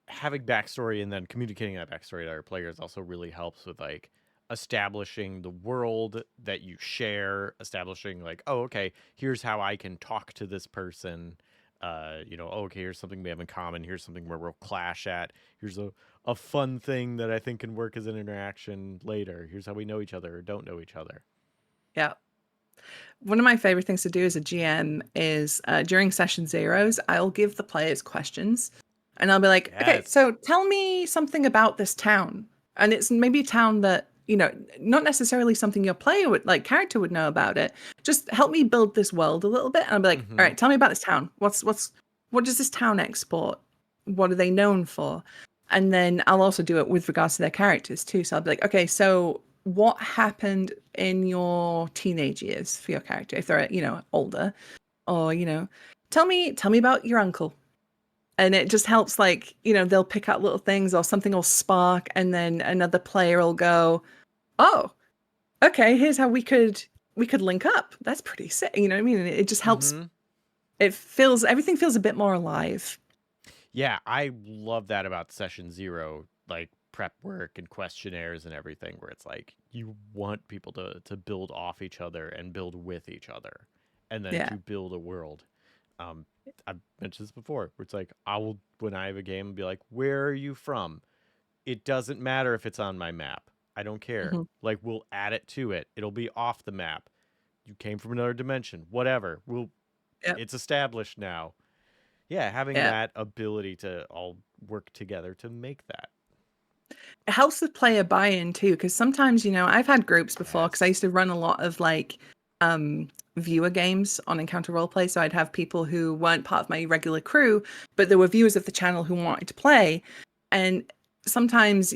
having backstory and then communicating that backstory to other players also really helps with like establishing the world that you share, establishing like, oh, okay, here's how I can talk to this person. Okay, here's something we have in common. Here's something where we'll clash at. Here's a fun thing that I think can work as an interaction later. Here's how we know each other or don't know each other. Yeah. One of my favorite things to do as a GM is during session zeros, I'll give the players questions and I'll be like, okay, so tell me something about this town. And it's maybe a town that, not necessarily something your player would like character would know about it. Just help me build this world a little bit. And I'll be like, all right, tell me about this town. What does this town export? What are they known for? And then I'll also do it with regards to their characters too. So I'll be like, okay, so what happened in your teenage years for your character if they're older, or tell me about your uncle. And it just helps, like, they'll pick out little things or something will spark and then another player will go, oh, okay, here's how we could link up. That's pretty sick. You know what I mean? It just helps. Everything feels a bit more alive. Yeah, I love that about session zero, like prep work and questionnaires and everything, where it's like you want people to build off each other and build with each other and then to build a world. I've mentioned this before, where it's like when I have a game, be like, where are you from? It doesn't matter if it's on my map. I don't care. Like, we'll add it to it. It'll be off the map. You came from another dimension. Whatever. It's established now. Yeah, having that ability to all work together to make that. It helps with player buy-in too, because sometimes, I've had groups before, because I used to run a lot of like viewer games on Encounter Roleplay. So I'd have people who weren't part of my regular crew, but there were viewers of the channel who wanted to play. And sometimes,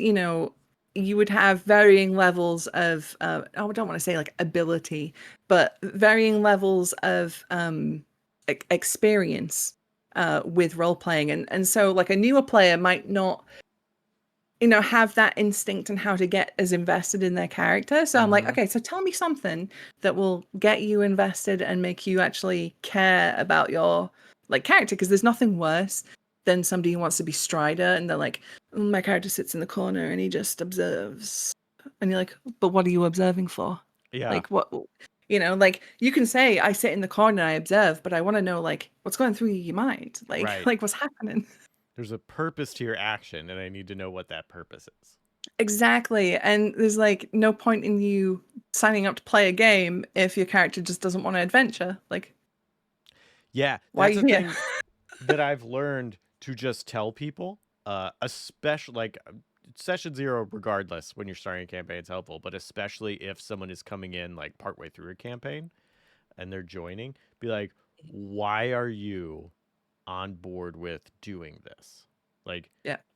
you would have varying levels of, I don't want to say like ability, but varying levels of experience with role playing. And so like a newer player might not, have that instinct and how to get as invested in their character. So I'm like, okay, so tell me something that will get you invested and make you actually care about your like character. Because there's nothing worse than somebody who wants to be Strider and they're like, my character sits in the corner and he just observes. And you're like, but what are you observing for? Yeah. Like what, like you can say I sit in the corner and I observe, but I want to know like what's going through your mind. Like, like what's happening? There's a purpose to your action, and I need to know what that purpose is. Exactly. And there's like no point in you signing up to play a game if your character just doesn't want to adventure. Like, yeah, that's a thing that I've learned to just tell people, especially like session zero, regardless, when you're starting a campaign, it's helpful, but especially if someone is coming in like partway through a campaign and they're joining, be like, why are you on board with doing this? Like,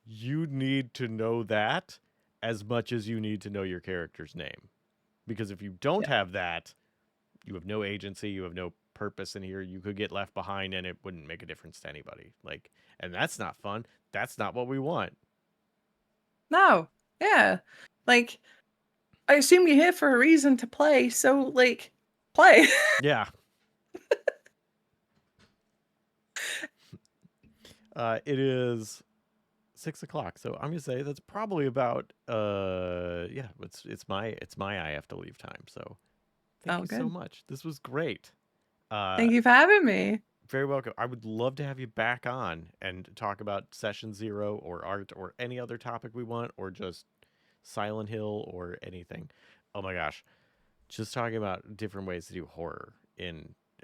you need to know that as much as you need to know your character's name, because if you don't have that, you have no agency, you have no purpose in here. You could get left behind and it wouldn't make a difference to anybody. Like, and that's not fun. That's not what we want. No. Yeah. Like, I assume you're here for a reason to play, so like play. Yeah. It is 6 o'clock, so I'm gonna say that's probably about it's my I have to leave time. So thank you so much. This was great. Thank you for having me. very welcome. I would love to have you back on and talk about Session Zero or art or any other topic we want, or just Silent Hill or anything. Oh my gosh. Just talking about different ways to do horror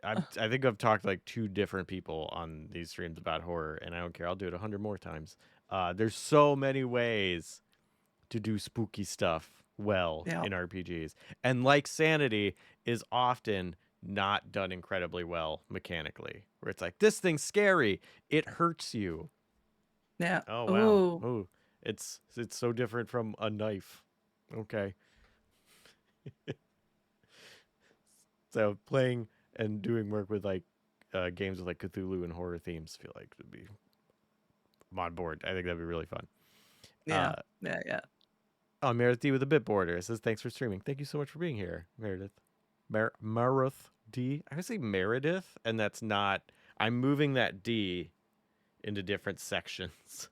I think I've talked to like 2 different people on these streams about horror, and I don't care. I'll do it 100 more times. There's so many ways to do spooky stuff well Yeah. in RPGs. And like Sanity is often not done incredibly well mechanically, where it's like, this thing's scary. It hurts you. Yeah. Oh, wow. Oh, it's so different from a knife. Okay. So playing and doing work with like games with like Cthulhu and horror themes feel like would be, I'm on board. I think that'd be really fun. Yeah. Yeah. Oh, Meredith D with a bit border. It says, thanks for streaming. Thank you so much for being here, Meredith. Meredith D. I would say Meredith, and that's not. I'm moving that D into different sections.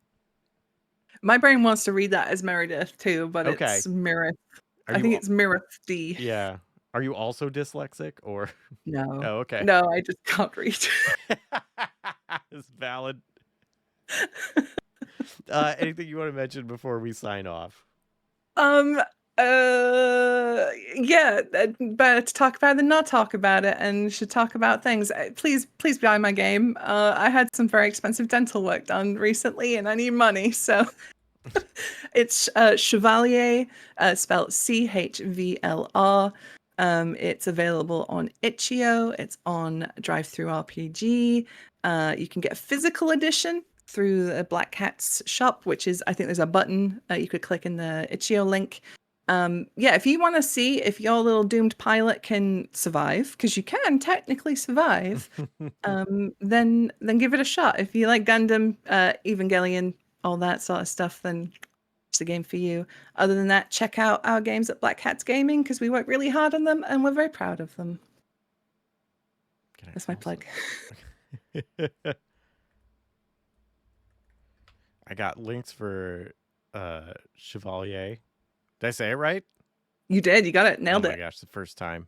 My brain wants to read that as Meredith too, but Okay. it's Mirith. Are I you think it's Mirith D. Yeah. Are you also dyslexic or? No. Oh, okay. No, I just can't read. It's valid. Anything you want to mention before we sign off? Yeah, better to talk about it than not talk about it, and should talk about things. Please buy my game. I had some very expensive dental work done recently, and I need money, so it's Chevalier, spelled CHVLR. It's available on itch.io. It's on DriveThruRPG. You can get a physical edition through the Black Cat's shop, which is, I think there's a button you could click in the itch.io link. Yeah, if you want to see if your little doomed pilot can survive, because you can technically survive, then give it a shot. If you like Gundam, Evangelion, all that sort of stuff, then it's the game for you. Other than that, check out our games at Black Cats Gaming, because we work really hard on them and we're very proud of them. That's my plug. I got links for Chevalier. Did I say it right? You did. You got it. Nailed it. Oh my gosh, the first time.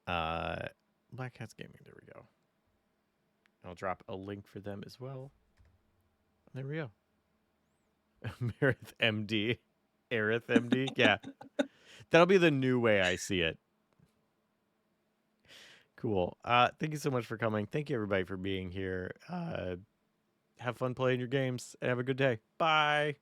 Black Cats Gaming. There we go. I'll drop a link for them as well. There we go. Meredith MD. Aerith MD. Yeah. That'll be the new way I see it. Cool. Thank you so much for coming. Thank you everybody for being here. Have fun playing your games and have a good day. Bye.